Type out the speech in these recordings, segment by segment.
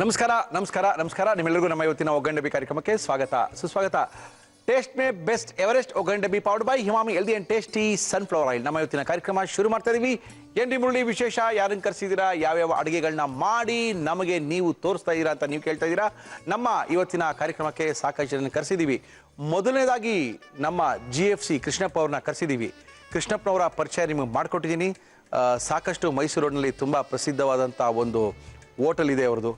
ನಮಸ್ಕಾರ ನಮಸ್ಕಾರ ನಮಸ್ಕಾರ ನಿಮ್ಮೆಲ್ಲರಿಗೂ ನಮ್ಮ ಇವತ್ತಿನ ಒಗ್ಗಂಡಬಿ ಕಾರ್ಯಕ್ರಮಕ್ಕೆ ಸ್ವಾಗತ ಸುಸ್ವಾಗತ. ಟೇಸ್ಟ್ ಮೇ ಬೆಸ್ಟ್ ಎವರೆಸ್ಟ್ ಒಗ್ಗಂಡಬಿ powder by Himami healthy and tasty sunflower oil. ನಮ್ಮ ಇವತ್ತಿನ ಕಾರ್ಯಕ್ರಮ ಶುರು ಮಾಡ್ತಾ ಇದೀವಿ. ಏನ್ರಿ ಮುರಳಿ ವಿಶೇಷ? ಯಾರನ್ನು ಕರೆಸಿದ್ದೀರಾ? ಯಾವ್ಯಾವ ಅಡುಗೆಗಳನ್ನ ಮಾಡಿ ನಮಗೆ ನೀವು ತೋರಿಸ್ತಾ ಇದ್ದೀರಾ ಅಂತ ನೀವು ಕೇಳ್ತಾ ಇದ್ದೀರಾ. ನಮ್ಮ ಇವತ್ತಿನ ಕಾರ್ಯಕ್ರಮಕ್ಕೆ ಸಾಕಷ್ಟು ಜನ ಕರೆಸಿದ್ದೀವಿ. ಮೊದಲನೇದಾಗಿ ನಮ್ಮ GFC ಕೃಷ್ಣಪ್ಪ ಅವ್ರನ್ನ ಕರೆಸಿದ್ದೀವಿ. ಕೃಷ್ಣಪ್ಪನವರ ಪರಿಚಯ ನಿಮಗೆ ಮಾಡಿಕೊಟ್ಟಿದ್ದೀನಿ. ಸಾಕಷ್ಟು ಮೈಸೂರು ರೋಡ್ನಲ್ಲಿ ತುಂಬ ಪ್ರಸಿದ್ಧವಾದಂಥ ಒಂದು ಹೋಟೆಲ್ ಇದೆ ಅವ್ರದ್ದು.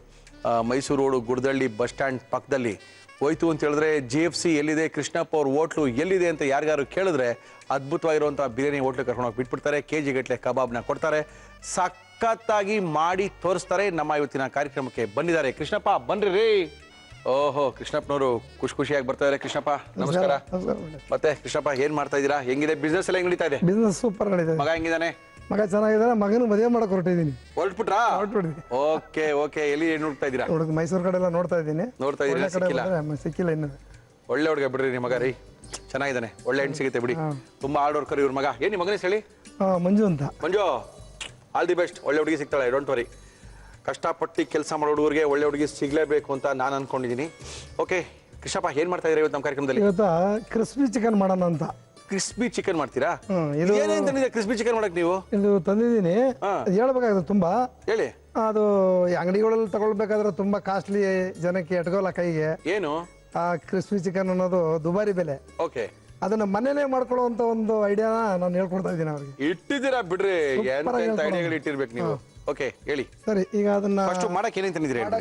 ಮೈಸೂರು ರೋಡು ಗುಡದಳ್ಳಿ ಬಸ್ ಸ್ಟ್ಯಾಂಡ್ ಪಕ್ಕದಲ್ಲಿ ಹೋಯ್ತು ಅಂತ ಹೇಳಿದ್ರೆ GFC ಎಲ್ಲಿದೆ, ಕೃಷ್ಣಪ್ಪ ಅವ್ರ ಹೋಟ್ಲು ಎಲ್ಲಿದೆ ಅಂತ ಯಾರಿಗಾರು ಕೇಳಿದ್ರೆ ಅದ್ಭುತವಾಗಿರುವಂಥ ಬಿರಿಯಾನಿ ಹೋಟ್ಲು ಕರ್ಕೊಂಡೋಗಿ ಬಿಟ್ಬಿಡ್ತಾರೆ. KG ಗಟ್ಟಲೆ ಕಬಾಬ್ನ ಕೊಡ್ತಾರೆ, ಸಖತ್ತಾಗಿ ಮಾಡಿ ತೋರಿಸ್ತಾರೆ. ನಮ್ಮ ಇವತ್ತಿನ ಕಾರ್ಯಕ್ರಮಕ್ಕೆ ಬಂದಿದ್ದಾರೆ ಕೃಷ್ಣಪ್ಪ. ಬನ್ರಿ ರೀ. ಓಹೋ, ಕೃಷ್ಣಪ್ಪನವರು ಖುಷಿಯಾಗಿ ಬರ್ತಾ ಇದ್ದಾರೆ. ಕೃಷ್ಣಪ್ಪ ನಮಸ್ಕಾರ. ಮತ್ತೆ ಕೃಷ್ಣಪ್ಪ ಏನ್ ಮಾಡ್ತಾ ಇದ್ದೀರಾ? ಹೆಂಗಿದೆ ಬಿಸ್ನೆಸ್ ಎಲ್ಲ? ಹೆಂಗ್ ನಡೀತಾ ಇದೆ? ಬಿಸ್ನೆಸ್ ಸೂಪರ್ ನಡೀತಾ ಇದೆ. ಮಗ ಹೆಂಗಿದಾನೆ? ಮಗ ಚೆನ್ನಾಗಿದ್ದಾನೆ. ಮಗನ ಮದುವೆ ಮಾಡಕ್ ಹೊರಟಿದ್ದೀನಿ. ಹೊರಟ್ಬಿಟ್ರಾ? Okay okay. ಎಲ್ಲಿ ನೋಡ್ತಾ ಇದ್ದೀರಾ? ಮೈಸೂರು ಕಡೆ ಎಲ್ಲ ನೋಡ್ತಾ ಇದ್ದೀನಿ. ನೋಡ್ತಾ ಇದ್ದೀರಾ? ಸಿಕ್ಕಿಲ್ಲ ಇನ್ನು. ಒಳ್ಳೆ ಹುಡುಗ ಬಿಡ್ರಿ ನಿಮ್ಮ ಮಗ ರೀ. ಚೆನ್ನಾಗಿದ್ದಾನೆ, ಒಳ್ಳೆ ಹೆಣ್ಣು ಸಿಗುತ್ತೆ ಬಿಡಿ. ತುಂಬಾ ಹಾರ್ಡ್ ವರ್ಕರ್ ಇವ್ರ ಮಗ. ಏನ್ ನಿಮ್ಮ ಮಗನೇ ಹೇಳಿ? ಮಂಜು ಅಂತ. ಮಂಜು, ಆಲ್ ದಿ ಬೆಸ್ಟ್. ಒಳ್ಳೆ ಹುಡುಗಿ ಸಿಗ್ತಾಳೆ, ಡೋಂಟ್ ವರಿ. ಕಷ್ಟಪಟ್ಟು ಕೆಲಸ ಮಾಡೋ ಹುಡುಗರಿಗೆ ಒಳ್ಳೆ ಹುಡುಗಿ ಸಿಗ್ಲೇಬೇಕು ಅಂತ ನಾನು ಅನ್ಕೊಂಡಿದ್ದೀನಿ. ಓಕೆ ಕೃಷ್ಣಪ್ಪ, ಏನ್ ಮಾಡ್ತಾ ಇದ್ದೀರಾ ಇವತ್ತು ನಮ್ಮ ಕಾರ್ಯಕ್ರಮದಲ್ಲಿ? ಇವತ್ತು ಕ್ರಿಸ್ಪಿ ಚಿಕನ್ ಮಾಡೋಣ ಅಂತ. ಕ್ರಿಸ್ಪಿ ಚಿಕನ್ ಮಾಡ್ತೀರಾ? ಇದು ಏನೇನ್ ತಂದಿದೆ ಕ್ರಿಸ್ಪಿ ಚಿಕನ್ ಮಾಡಕ್ ನೀವು? ಇದು ತಂದಿದ್ದೀನಿ. ಹೇಳ್ಬೇಕಾಗುತ್ತೆ ತುಂಬಾ. ಹೇಳಿ. ಅದು ಅಂಗಡಿಗಳಲ್ಲಿ ತಗೊಳ್ಬೇಕಾದ್ರೆ ತುಂಬಾ ಕಾಸ್ಟ್ಲಿ, ಜನಕ್ಕೆ ಎಟ್ಕೋಲ್ಲ ಕೈಗೆ. ಏನು? ಆ ಕ್ರಿಸ್ಪಿ ಚಿಕನ್ ಅನ್ನೋದು ದುಬಾರಿ ಬೆಲೆ. ಓಕೆ. ಅದನ್ನ ಮನೇಲೆ ಮಾಡ್ಕೊಳ್ಳುವಂತ ಒಂದು ಐಡಿಯಾನ ನಾನು ಹೇಳ್ಕೊಡ್ತಾ ಇದ್ದೀನಿ ಅವ್ರಿಗೆ. ಇಟ್ಟಿದ್ದೀರಾ ಬಿಡ್ರಿ, ಎಂತ ಐಡಿಯಾಗಳು ಇಟ್ಟಿರ್ಬೇಕು ನೀವು. ಓಕೆ ಹೇಳಿ. ಸರಿ, ಈಗ ಅದನ್ನ ಫಸ್ಟ್ ಮಾಡಕ್ ಏನೇನ್ ತಂದಿದ್ದೀರಾ?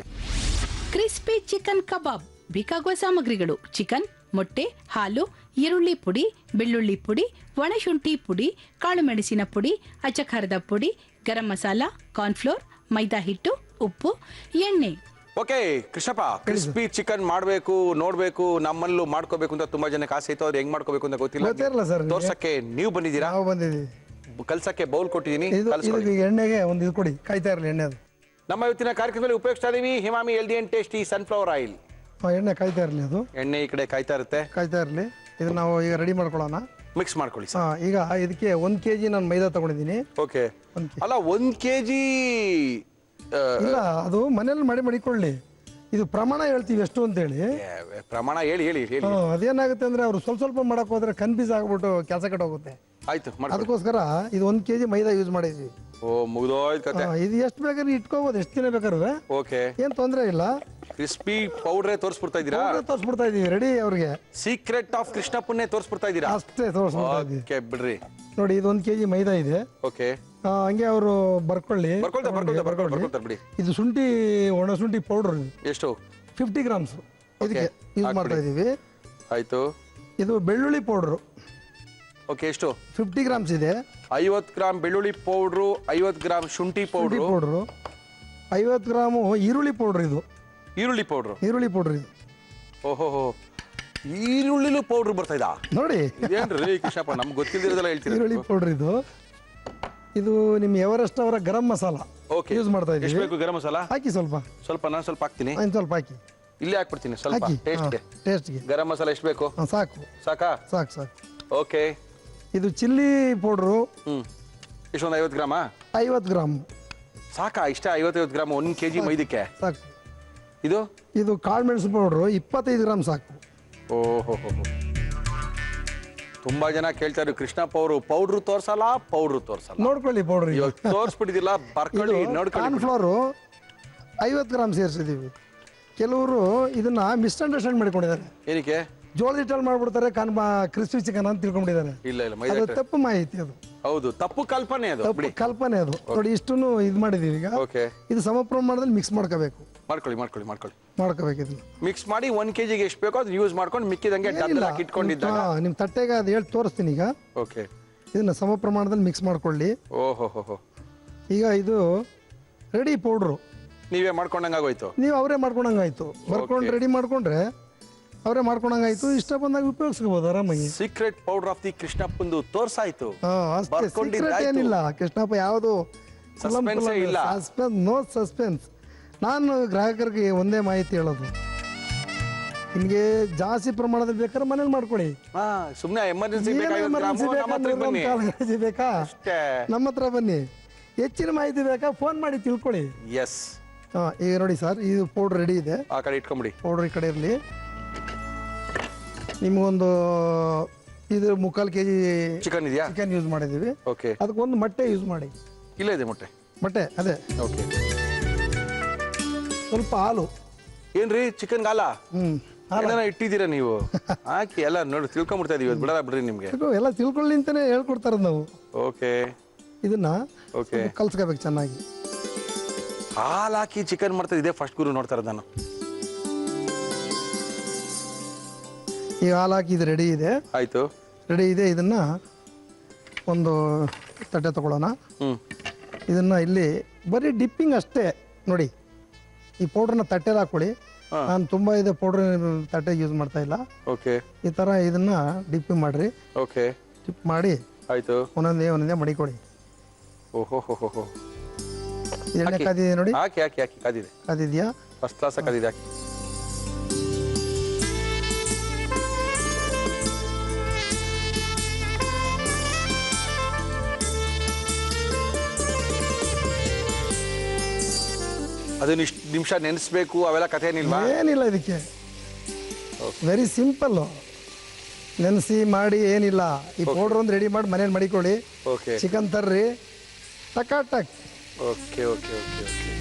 ಕ್ರಿಸ್ಪಿ ಚಿಕನ್ ಕಬಾಬ್ ಬೇಕಾಗುವ ಸಾಮಗ್ರಿಗಳು: ಚಿಕನ್, ಮೊಟ್ಟೆ, ಹಾಲು, ಈರುಳ್ಳಿ ಪುಡಿ, ಬೆಳ್ಳುಳ್ಳಿ ಪುಡಿ, ಒಣಶುಂಠಿ ಪುಡಿ, ಕಾಳು ಮೆಣಸಿನ ಪುಡಿ, ಅಚ್ಚಖಾರದ ಪುಡಿ, ಗರಂ ಮಸಾಲ, ಕಾರ್ನ್ಫ್ಲೋರ್, ಮೈದಾ ಹಿಟ್ಟು, ಉಪ್ಪು, ಎಣ್ಣೆ. ಓಕೆ ಕೃಷ್ಣಪ್ಪ, ಕ್ರಿಸ್ಪಿ ಚಿಕನ್ ಮಾಡ್ಬೇಕು, ನೋಡ್ಬೇಕು, ನಮ್ಮಲ್ಲೂ ಮಾಡ್ಕೋಬೇಕು ಅಂತ ತುಂಬಾ ಜನಕ್ಕೆ ಆಸೆ ಇತ್ತು. ಅವ್ರು ಹೆಂಗ್ ಮಾಡ್ಕೋಬೇಕು ಅಂತ ಗೊತ್ತಿಲ್ಲ. ತೋರ್ಸಕ್ಕೆ ನೀವು ಬಂದಿದ್ದೀರಾ? ನಾವು ಬಂದಿದ್ದೀವಿ. ಕಲ್ಸಕ್ಕೆ ಬೌಲ್ ಕೊಟ್ಟಿದ್ದೀನಿ. ಎಣ್ಣೆಗೆ ಒಂದು ಇದು ಕೊಡಿ, ಕಾಯ್ತಾ ಇರಲಿ ಎಣ್ಣೆ. ಅದು ನಮ್ಮ ಇವತ್ತಿನ ಕಾರ್ಯಕ್ರಮದಲ್ಲಿ ಉಪಯೋಗಿಸ್ತಾ ಇದೀವಿ Himami healthy and tasty sunflower oil. ಎಣ್ಣೆ ಕಾಯ್ತಾ ಇರಲಿ. ಅದು ಎಣ್ಣೆ ಈ ಕಡೆ ಕಾಯ್ತಾ ಇರುತ್ತೆ, ಕಾಯ್ತಾ ಇರಲಿ. ಇದನ್ನ ನಾವು ಈಗ ರೆಡಿ ಮಾಡ್ಕೊಳ್ಳೋಣ. ಮಿಕ್ಸ್ ಮಾಡ್ಕೊಳ್ಳಿ. ಈಗ ಇದಕ್ಕೆ 1 kg ನಾನು ಮೈದಾ ತಗೊಂಡಿದ್ದೀನಿ. ಓಕೆ. ಅಲ್ಲ 1 kg ಇಲ್ಲ, ಅದು ಮನೇಲಿ ಮಾಡಿಕೊಳ್ಳಿ. ಇದು ಪ್ರಮಾಣ ಹೇಳ್ತೀವಿ ಎಷ್ಟು ಅಂತ ಹೇಳಿ. ಪ್ರಮಾಣ ಹೇಳಿ ಹೇಳಿ ಹೇಳಿ. ಅದೇನಾಗುತ್ತೆ ಅಂದ್ರೆ ಅವ್ರು ಸ್ವಲ್ಪ ಮಾಡಕ್ ಹೋದ್ರೆ ಕನ್ಫ್ಯೂಸ್ ಆಗ್ಬಿಟ್ಟು ಕೆಲಸ ಕೆಟ್ಟೋಗುತ್ತೆ. ಆಯ್ತು, ಅದಕ್ಕೋಸ್ಕರ ಇದು 1 kg ಮೈದಾ ಯೂಸ್ ಮಾಡಿದ್ವಿ. ಓ ಮುಗ್ದೋಯ್ತು ಕತೆ. ಇದು ಎಷ್ಟು ಬೇಕಾದ್ರೆ ಇಟ್ಕೋಬಹುದು, ಎಷ್ಟು ದಿನ ಬೇಕಾದ್ರೆ. ಓಕೆ, ಏನ್ ತೊಂದ್ರೆ ಇಲ್ಲ. ಕ್ರಿಸ್ಪಿ ಪೌಡ್ರೇ ತೋರಿಸ್ಬಿಡ್ತಾ ಇದೀರಾ? ತೋರಿಸ್ಬಿಡ್ತಾ ಇದೀವಿ, ರೆಡಿ. ಅವ್ರಿಗೆ ಸೀಕ್ರೆಟ್ ಆಫ್ ಕೃಷ್ಣಪ್ಪನ್ನೇ ತೋರಿಸ್ಬಿಡ್ತಾ ಇದೀರಾ? ಅಷ್ಟೇ ತೋರಿಸ್ಬಿಡ್ತಾ ಇದೀವಿ. ಓಕೆ ಬಿಡ್ರಿ. ನೋಡಿ, ಇದು 1 kg ಮೈದಾ ಇದೆ. ಓಕೆ, ಹಂಗೆ ಅವರು ಬರ್ಕೊಳ್ಳಿ. ಬಿಡಿ. ಇದು ಶುಂಠಿ, ಒಣ ಶುಂಠಿ ಪೌಡರ್ ಎಷ್ಟು? 50 ಗ್ರಾಮ್ಸ್ ಇದಕ್ಕೆ ಯೂಸ್ ಮಾಡ್ತಾ ಇದೀವಿ. ಆಯ್ತು. ಇದು ಬೆಳ್ಳುಳ್ಳಿ ಪೌಡ್ರು. ಓಕೆ, ಎಷ್ಟು? 50 ಗ್ರಾಮ್ಸ್ ಇದೆ. 50 ಗ್ರಾಮ್ ಬೆಳ್ಳುಳ್ಳಿ ಪೌಡ್ರು, 50 ಗ್ರಾಮ್ ಶುಂಠಿ ಪೌಡ್ರು, 50 ಗ್ರಾಮು ಈರುಳ್ಳಿ ಪೌಡ್ರ್. ಇದು ಈರುಳ್ಳಿ ಪೌಡ್ರು ಇದು. ಓಹೋ, ಈರುಳ್ಳಿಲೂ ಪೌಡ್ರ್ ಬರ್ತಾ ಇದ್ದಾ? ನೋಡಿ, ಇದೇನ್ರಿ ಕೃಷ್ಣಪ್ಪ, ನಮ್ಗೆ ಗೊತ್ತಿಲ್ಲದಿರೋದೆಲ್ಲ ಹೇಳ್ತೀರಿ. ಈರುಳ್ಳಿ ಪೌಡ್ರ್ ಇದು ನಿಮ್ಮ ಎವರೆಸ್ಟ್ ಅವರ ಗರಂ ಮಸಾಲ. ಓಕೆ, ಯೂಸ್ ಮಾಡ್ತಾ ಇದ್ದೀವಿ. ಎಷ್ಟು ಬೇಕು ಗರಂ ಮಸಾಲ? ಹಾಕಿ ಸ್ವಲ್ಪ. ನಾನು ಸ್ವಲ್ಪ ಹಾಕ್ತೀನಿ. ಸ್ವಲ್ಪ ಹಾಕಿ. ಇಲ್ಲೇ ಹಾಕ್ಬಿಡ್ತೀನಿ ಸ್ವಲ್ಪ ಟೇಸ್ಟ್ಗೆ. ಗರಂ ಮಸಾಲ ಎಷ್ಟು ಬೇಕು? ಸಾಕಾ? ಸಾಕು. ಓಕೆ. ಇದು ಚಿಲ್ಲಿ ಪೌಡ್ರು. ಇಷ್ಟೊಂದು 50 ಗ್ರಾಮಾ? 50 ಗ್ರಾಮ್ ಸಾಕಾ? ಇಷ್ಟ 50 ಗ್ರಾಮ್ 1 kg ಮೈದಕ್ಕೆ ಸಾಕು. ಇದು ಕಾಳು ಮೆಣಸು ಪೌಡ್ರು 25 ಗ್ರಾಮ್ ಸಾಕು. ಓಹೋ, ತುಂಬಾ ಜನ ಕೇಳ್ತಾರೆ ಕೃಷ್ಣಪ್ಪ ಅವರು ಪೌಡ್ರು ತೋರ್ಸಲ್ಲ. ನೋಡ್ಕೊಳ್ಳಿ, ಪೌಡ್ರ್ ತೋರ್ಸ್ಬಿಟ್ಟಿದಿಲ್ಲ, ಬರ್ಕೊಳ್ಳಿ, ನೋಡ್ಕೊಳ್ಳಿ. ಕಾರ್ನ್ಫ್ಲೋರು 50 ಗ್ರಾಮ್ ಸೇರಿಸಿದೀವಿ. ಕೆಲವರು ಇದನ್ನ ಮಿಸ್ಅಂಡರ್ಸ್ಟ್ಯಾಂಡ್ ಮಾಡ್ಕೊಂಡಿದ್ದಾರೆ. ಏನಕ್ಕೆ? ಜೋಳದ ಹಿಟ್ಟಲ್ಲಿ ಮಾಡ್ಬಿಡ್ತಾರೆ ಕ್ರಿಸ್ಪಿ ಚಿಕನ್ ಅಂತ ತಿಳ್ಕೊಂಡಿದ್ದಾರೆ. ಇಲ್ಲ, ತಪ್ಪು ಮಾಹಿತಿ ಅದು. ಹೌದು, ತಪ್ಪು ಕಲ್ಪನೆ ಅದು. ನೋಡಿ, ಇಷ್ಟನ್ನು ಇದು ಮಾಡಿದೀವಿ. ಈಗ ಇದು ಸಮ ಪ್ರಮಾಣದಲ್ಲಿ ಮಿಕ್ಸ್ ಮಾಡ್ಕೋಬೇಕು. ಮಾಡ್ಕೋಬೇಕು. ಇದನ್ನ ಮಿಕ್ಸ್ ಮಾಡಿ 1 kg ಎಷ್ಟು ಬೇಕೋ ಅದನ್ನ ಯೂಸ್ ಮಾಡ್ಕೊಂಡು ಮಿಕ್ಕಿದಂಗೆ ಇಟ್ಕೊಂಡಿದ್ದಾಗ ನಿಮ್ ತಟ್ಟೆಗೆ ಅದು ಹೇಳಿ ತೋರಿಸ್ತೀನಿ ಈಗ. ಓಕೆ, ಇದನ್ನ ಸಮ ಪ್ರಮಾಣದಲ್ಲಿ ಮಿಕ್ಸ್ ಮಾಡ್ಕೊಳ್ಳಿ. ಓಹೋ, ಈಗ ಇದು ರೆಡಿ ಪೌಡ್ರು. ನೀವೇ ಮಾಡ್ಕೊಂಡಂಗಾಗೋಯ್ತು. ನೀವು ಅವರೇ ಮಾಡ್ಕೊಂಡಂಗಾಯ್ತು. ಬರ್ಕೊಂಡು ರೆಡಿ ಮಾಡ್ಕೊಂಡ್ರೆ ಅವರೇ ಮಾಡ್ಕೊಂಡಂಗಾಯ್ತು. ಇಷ್ಟ ಬಂದಾಗ ಉಪಯೋಗಿಸ್ಕೋಬಹುದು ಆರಾಮಾಗಿ. ಸೀಕ್ರೆಟ್ ಪೌಡರ್ ಆಫ್ ದಿ ಕೃಷ್ಣಪ್ಪಂದು ತೋರ್ಸಾಯ್ತು. ಏನಿಲ್ಲ ಕೃಷ್ಣಪ್ಪ, ಯಾವುದು ನೋ ಸಸ್ಪೆನ್ಸ್. ನಾನು ಗ್ರಾಹಕರಿಗೆ ಒಂದೇ ಮಾಹಿತಿ ಹೇಳೋದು, ನಿಮಗೆ ಜಾಸ್ತಿ ಪ್ರಮಾಣದಲ್ಲಿ ಬೇಕಾದ್ರೆ ಮನೇಲಿ ಮಾಡ್ಕೊಳ್ಳಿ. ಸುಮ್ಮನೆ ಎಮರ್ಜೆನ್ಸಿ ಬೇಕಾ ನಮ್ಮ ಹತ್ರ ಬನ್ನಿ. ಹೆಚ್ಚಿನ ಮಾಹಿತಿ ಬೇಕಾ ಫೋನ್ ಮಾಡಿ ತಿಳ್ಕೊಳ್ಳಿ. ಎಸ್, ಹಾಂ ಈಗ ನೋಡಿ ಸರ್ ಇದು ಪೌಡ್ರ್ ರೆಡಿ ಇದೆ. ಆ ಕಡೆ ಇಟ್ಕೊಂಬಿಡಿ. ಪೌಡ್ರ್ ಈ ಕಡೆ ಇರಲಿ. ನಿಮಗೊಂದು ಇದು 3/4 kg ಚಿಕನ್ ಇದೆಯಾ? ಚಿಕನ್ ಯೂಸ್ ಮಾಡಿದ್ದೀವಿ. ಓಕೆ. ಅದಕ್ಕೊಂದು ಮೊಟ್ಟೆ ಯೂಸ್ ಮಾಡಿ. ಇಲ್ಲೇ ಇದೆ ಮೊಟ್ಟೆ ಅದೇ. ಓಕೆ. ಸ್ವಲ್ಪ ಹಾಲು. ಏನ್ರಿ ಚಿಕನ್ ಹಾಲ? ಹಾಲು ಇಟ್ಟಿದ್ದೀರಾ ನೀವು? ಹಾಕಿ ಎಲ್ಲ ನೋಡಿ ತಿಳ್ಕೊಂಬಿಡ್ತಾ ಇದೀವಿ, ಬಿಡಲ್ಲ ಬಿಡ್ರಿ ನಿಮ್ಗೆ. ಎಲ್ಲ ತಿಳ್ಕೊಳ್ಳಿ ಅಂತಾನೆ ಹೇಳ್ಕೊಡ್ತಾರದು ನಾವು. ಓಕೆ. ಇದನ್ನ ಓಕೆ ಕಲ್ಸ್ಕೋಬೇಕು ಚೆನ್ನಾಗಿ. ಹಾಲು ಹಾಕಿ ಚಿಕನ್ ಮಾಡ್ತಾರೆ, ಇದೇ ಫಸ್ಟ್ ಗುರು ನೋಡ್ತಾ ಇರೋದು ನಾನು. ಈಗ ಹಾಲು ಹಾಕಿ ಇದು ರೆಡಿ ಇದೆ. ಆಯ್ತು, ರೆಡಿ ಇದೆ. ಇದನ್ನ ಒಂದು ತಟ್ಟೆ ತಗೊಳ್ಳೋಣ. ಇದನ್ನ ಇಲ್ಲಿ ಬರೀ ಡಿಪ್ಪಿಂಗ್ ಅಷ್ಟೇ ನೋಡಿ. ಈ ಪೌಡ್ರನ್ನ ತಟ್ಟೆಲಿ ಹಾಕೊಳ್ಳಿ. ನಾನು ತುಂಬ ಇದೆ ಪೌಡ್ರ್ ತಟ್ಟೆ ಯೂಸ್ ಮಾಡ್ತಾ ಇಲ್ಲ. ಓಕೆ. ಈ ಥರ ಇದನ್ನ ಡಿಪ್ಪಿಂಗ್ ಮಾಡ್ರಿ. ಓಕೆ. ಡಿಪ್ ಮಾಡಿ ಆಯ್ತು, ಒಂದೊಂದೇ ಮಡಿಕೊಡಿ. ಓಹೋ ಹೋ ಹೋ ಹೋ. ಎಣ್ಣೆ ಕಾದಿದೆ ನೋಡಿ. ಹಾಕಿ ಹಾಕಿ ಹಾಕಿ ಕಾದಿದೆ. ಕಾದಿದ್ಯಾ? ಫಸ್ಟ್ ಕ್ಲಾಸ್ ಕಾದಿದೆ, ಹಾಕಿ. ಅದನ್ನ ಇಷ್ಟು ನಿಮಿಷ ನೆನೆಸ್ಬೇಕು ಅವೆಲ್ಲ ಕಥೆ ಏನಿಲ್ವಾ? ಏನಿಲ್ಲ, ಇದಕ್ಕೆ ವೆರಿ ಸಿಂಪಲ್ಲು. ನೆನೆಸಿ ಮಾಡಿ ಏನಿಲ್ಲ. ಈ ಪೌಡ್ರ್ ಒಂದು ರೆಡಿ ಮಾಡಿ ಮನೇಲಿ ಮಡಿಕೊಳ್ಳಿ. ಓಕೆ. ಚಿಕನ್ ತರ್ರಿ, ಟಕ್. Okay okay okay okay.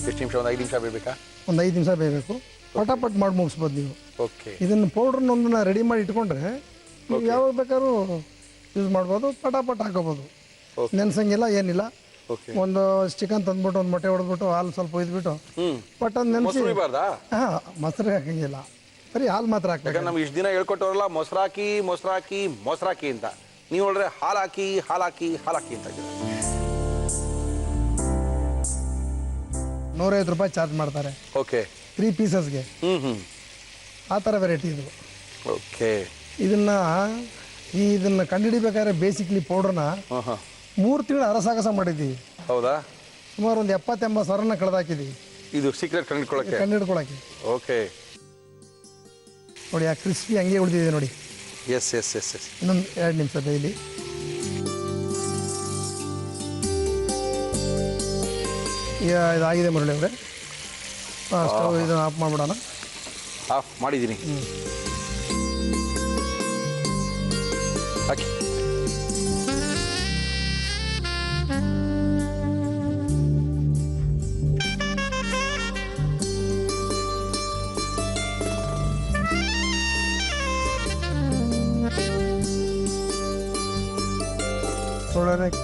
ಎಷ್ಟು ನಿಮಿಷ? ಒಂದು 5 ನಿಮಿಷ ಬೇಯಬೇಕಾ? ಒಂದು 5 ನಿಮಿಷ ಬೇಯಬೇಕು. ಪಟಾಪಟ್ ಮಾಡಿ ಮುಗಿಸ್ಬೋದು ನೀವು. ಓಕೆ. ಇದನ್ನು ಪೌಡ್ರನ್ನೊಂದನ್ನ ರೆಡಿ ಮಾಡಿ ಇಟ್ಕೊಂಡ್ರೆ ನೀವು ಯಾವಾಗ ಬೇಕಾದ್ರೂ ಯೂಸ್ ಮಾಡ್ಬೋದು. ಪಟಾಪಟ್ ಹಾಕೋಬೋದು. ನೆನೆಸಂಗಿಲ್ಲ ಏನಿಲ್ಲ. ಒಂದು ಚಿಕನ್ ತಂದ್ಬಿಟ್ಟು ಒಂದು ಮೊಟ್ಟೆ ಹೊಡೆದ್ಬಿಟ್ಟು ಹಾಲು ಸ್ವಲ್ಪ ಒಯ್ದ್ಬಿಟ್ಟು ಪಟ್ಟನ್ ನೆನೆಸಿ. ಹಾಂ, ಮೊಸರು ಹಾಕಂಗಿಲ್ಲ, ಬರೀ ಹಾಲು ಮಾತ್ರ ಹಾಕ್ಬೇಕು. ನಮ್ಗೆ ಇಷ್ಟು ದಿನ ಹೇಳ್ಕೊಟ್ಟವ್ರಲ್ಲ ಮೊಸರಾಕಿ ಅಂತ. ನೀವು ನೋಡ್ರೆ ಹಾಲಾಕಿ ಅಂತ. 150 ರೂಪಾಯಿ ಚಾರ್ಜ್ ಮಾಡ್ತಾರೆ. ಓಕೆ. 3 ಪೀಸಸ್ಗೆ. ಆ ಥರ ವೆರೈಟಿ ಇದು. ಓಕೆ. ಇದನ್ನ ಕಂಡುಹಿಡಿಬೇಕಾದ್ರೆ ಬೇಸಿಕ್ಲಿ ಪೌಡ್ರನ್ನ 3 ತಿಂಗಳು ಅರಸಾಗಸ ಮಾಡಿದ್ದೀವಿ. ಹೌದಾ? ಸುಮಾರು ಒಂದು 70-80 ಸಾವಿರನ ಕಳೆದಾಕಿದ್ದೀವಿ. ಇದು ಸೀಕ್ರೆಟ್ ಕಂಡುಹಿಡ್ಕೊಳಕ್ಕೆ. ಓಕೆ. ನೋಡಿ, ಆ ಕ್ರಿಸ್ಪಿ ಹಂಗೆ ಉಳಿದಿದೆ ನೋಡಿ. ಎಸ್. ಇನ್ನೊಂದು 2 ನಿಮಿಷ ಡೈಲಿ. ಈಗ ಇದಾಗಿದೆ ಮುರಳಿ ಅವರೇ. ಸ್ಟವ್ ಇದನ್ನು ಆಫ್ ಮಾಡಿಬಿಡೋಣ. ಆಫ್ ಮಾಡಿದ್ದೀನಿ. ಹಾಕಿ.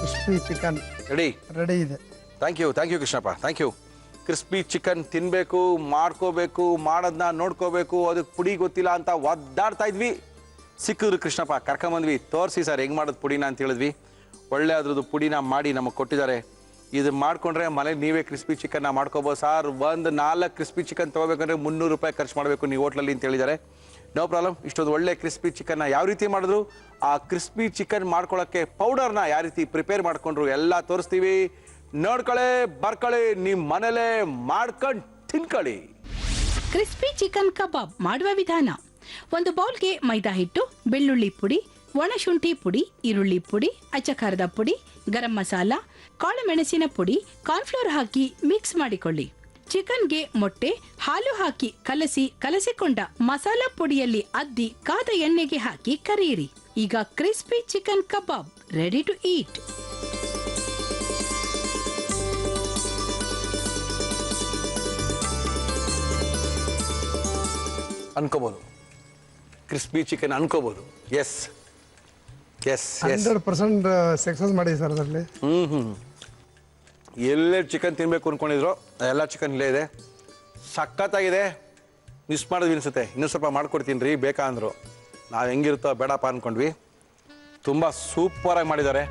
ಕ್ರಿಸ್ಪಿ ಚಿಕನ್ ರೆಡಿ ಇದೆ. Thank you Krishnappa, thank you. Crispy chicken ತಿನ್ನಬೇಕು, ಮಾಡ್ಕೋಬೇಕು, ಮಾಡೋದನ್ನ ನೋಡ್ಕೋಬೇಕು, ಅದಕ್ಕೆ ಪುಡಿ ಗೊತ್ತಿಲ್ಲ ಅಂತ ಒದ್ದಾಡ್ತಾ ಇದ್ವಿ. ಸಿಕ್ಕಿದ್ರು ಕೃಷ್ಣಪ್ಪ, ಕರ್ಕೊಂಬಂದ್ವಿ. ತೋರಿಸಿ ಸರ್ ಹೆಂಗೆ ಮಾಡೋದು ಪುಡಿನ ಅಂತ ಹೇಳಿದ್ವಿ. ಒಳ್ಳೆ ಅದ್ರದ್ದು ಪುಡಿನ ಮಾಡಿ ನಮಗೆ ಕೊಟ್ಟಿದ್ದಾರೆ. ಇದು ಮಾಡ್ಕೊಂಡ್ರೆ ಮನೇಲಿ ನೀವೇ ಕ್ರಿಸ್ಪಿ ಚಿಕನ್ನ ಮಾಡ್ಕೋಬೋದು ಸರ್. ಒಂದು 4 ಕ್ರಿಸ್ಪಿ ಚಿಕನ್ ತೊಗೋಬೇಕಂದ್ರೆ 300 ರೂಪಾಯಿ ಖರ್ಚು ಮಾಡಬೇಕು ನೀವು ಹೋಟ್ಲಲ್ಲಿ ಅಂತ ಹೇಳಿದ್ದಾರೆ. No problem. ಇಷ್ಟೊಂದು ಒಳ್ಳೆ ಕ್ರಿಸ್ಪಿ ಚಿಕನ್ನ ಯಾವ ರೀತಿ ಮಾಡಿದ್ರು, ಆ ಕ್ರಿಸ್ಪಿ ಚಿಕನ್ ಮಾಡ್ಕೊಳ್ಳೋಕ್ಕೆ ಪೌಡರ್ನ ಯಾವ ರೀತಿ ಪ್ರಿಪೇರ್ ಮಾಡ್ಕೊಂಡ್ರು ಎಲ್ಲ ತೋರಿಸ್ತೀವಿ. ನೋಡ್ಕೊಳ್ಳಿ, ಬರ್ಕೊಳ್ಳಿ, ನಿಮ್ಮ ಮನೇಲೇ ಮಾಡ್ಕೊಂಡು ತಿನ್ಕೊಳ್ಳಿ. ಕ್ರಿಸ್ಪಿ ಚಿಕನ್ ಕಬಾಬ್ ಮಾಡುವ ವಿಧಾನ: ಒಂದು ಬೌಲ್ಗೆ ಮೈದಾ ಹಿಟ್ಟು, ಬೆಳ್ಳುಳ್ಳಿ ಪುಡಿ, ಒಣಶುಂಠಿ ಪುಡಿ, ಈರುಳ್ಳಿ ಪುಡಿ, ಅಚ್ಚಖಾರದ ಪುಡಿ, ಗರಂ ಮಸಾಲ, ಕಾಳು ಮೆಣಸಿನ ಪುಡಿ, ಕಾರ್ನ್ಫ್ಲೋರ್ ಹಾಕಿ ಮಿಕ್ಸ್ ಮಾಡಿಕೊಳ್ಳಿ. ಚಿಕನ್ಗೆ ಮೊಟ್ಟೆ, ಹಾಲು ಹಾಕಿ ಕಲಸಿಕೊಂಡ ಮಸಾಲ ಪುಡಿಯಲ್ಲಿ ಅದ್ದಿ ಕಾದ ಎಣ್ಣೆಗೆ ಹಾಕಿ ಕರಿಯಿರಿ. ಈಗ crispy chicken kebab ready to eat. ಅನ್ಕೋಬಹುದು, ಕ್ರಿಸ್ಪಿ ಚಿಕನ್ ಅನ್ಕೋಬಹುದು. ಎಸ್ 100% ಸಕ್ಸಸ್ ಮಾಡಿ ಸರ್ ಅದರಲ್ಲಿ. ಎಲ್ಲೇ ಚಿಕನ್ ತಿನ್ಬೇಕು ಅನ್ಕೊಂಡಿದ್ರು ಎಲ್ಲ ಚಿಕನ್ ಇಲ್ಲೇ ಇದೆ. ಸಖತ್ತಾಗಿದೆ. ಮಿಸ್ ಮಾಡಿದ್ವಿ ಅನ್ಸುತ್ತೆ. ಇನ್ನೂ ಸ್ವಲ್ಪ ಮಾಡ್ಕೊಡ್ತೀನಿ ರೀ ಬೇಕಾ ಅಂದರು. ನಾವು ಹೆಂಗಿರುತ್ತೋ ಬೇಡಪ್ಪ ಅಂದ್ಕೊಂಡ್ವಿ. ತುಂಬ ಸೂಪರಾಗಿ ಮಾಡಿದ್ದಾರೆ.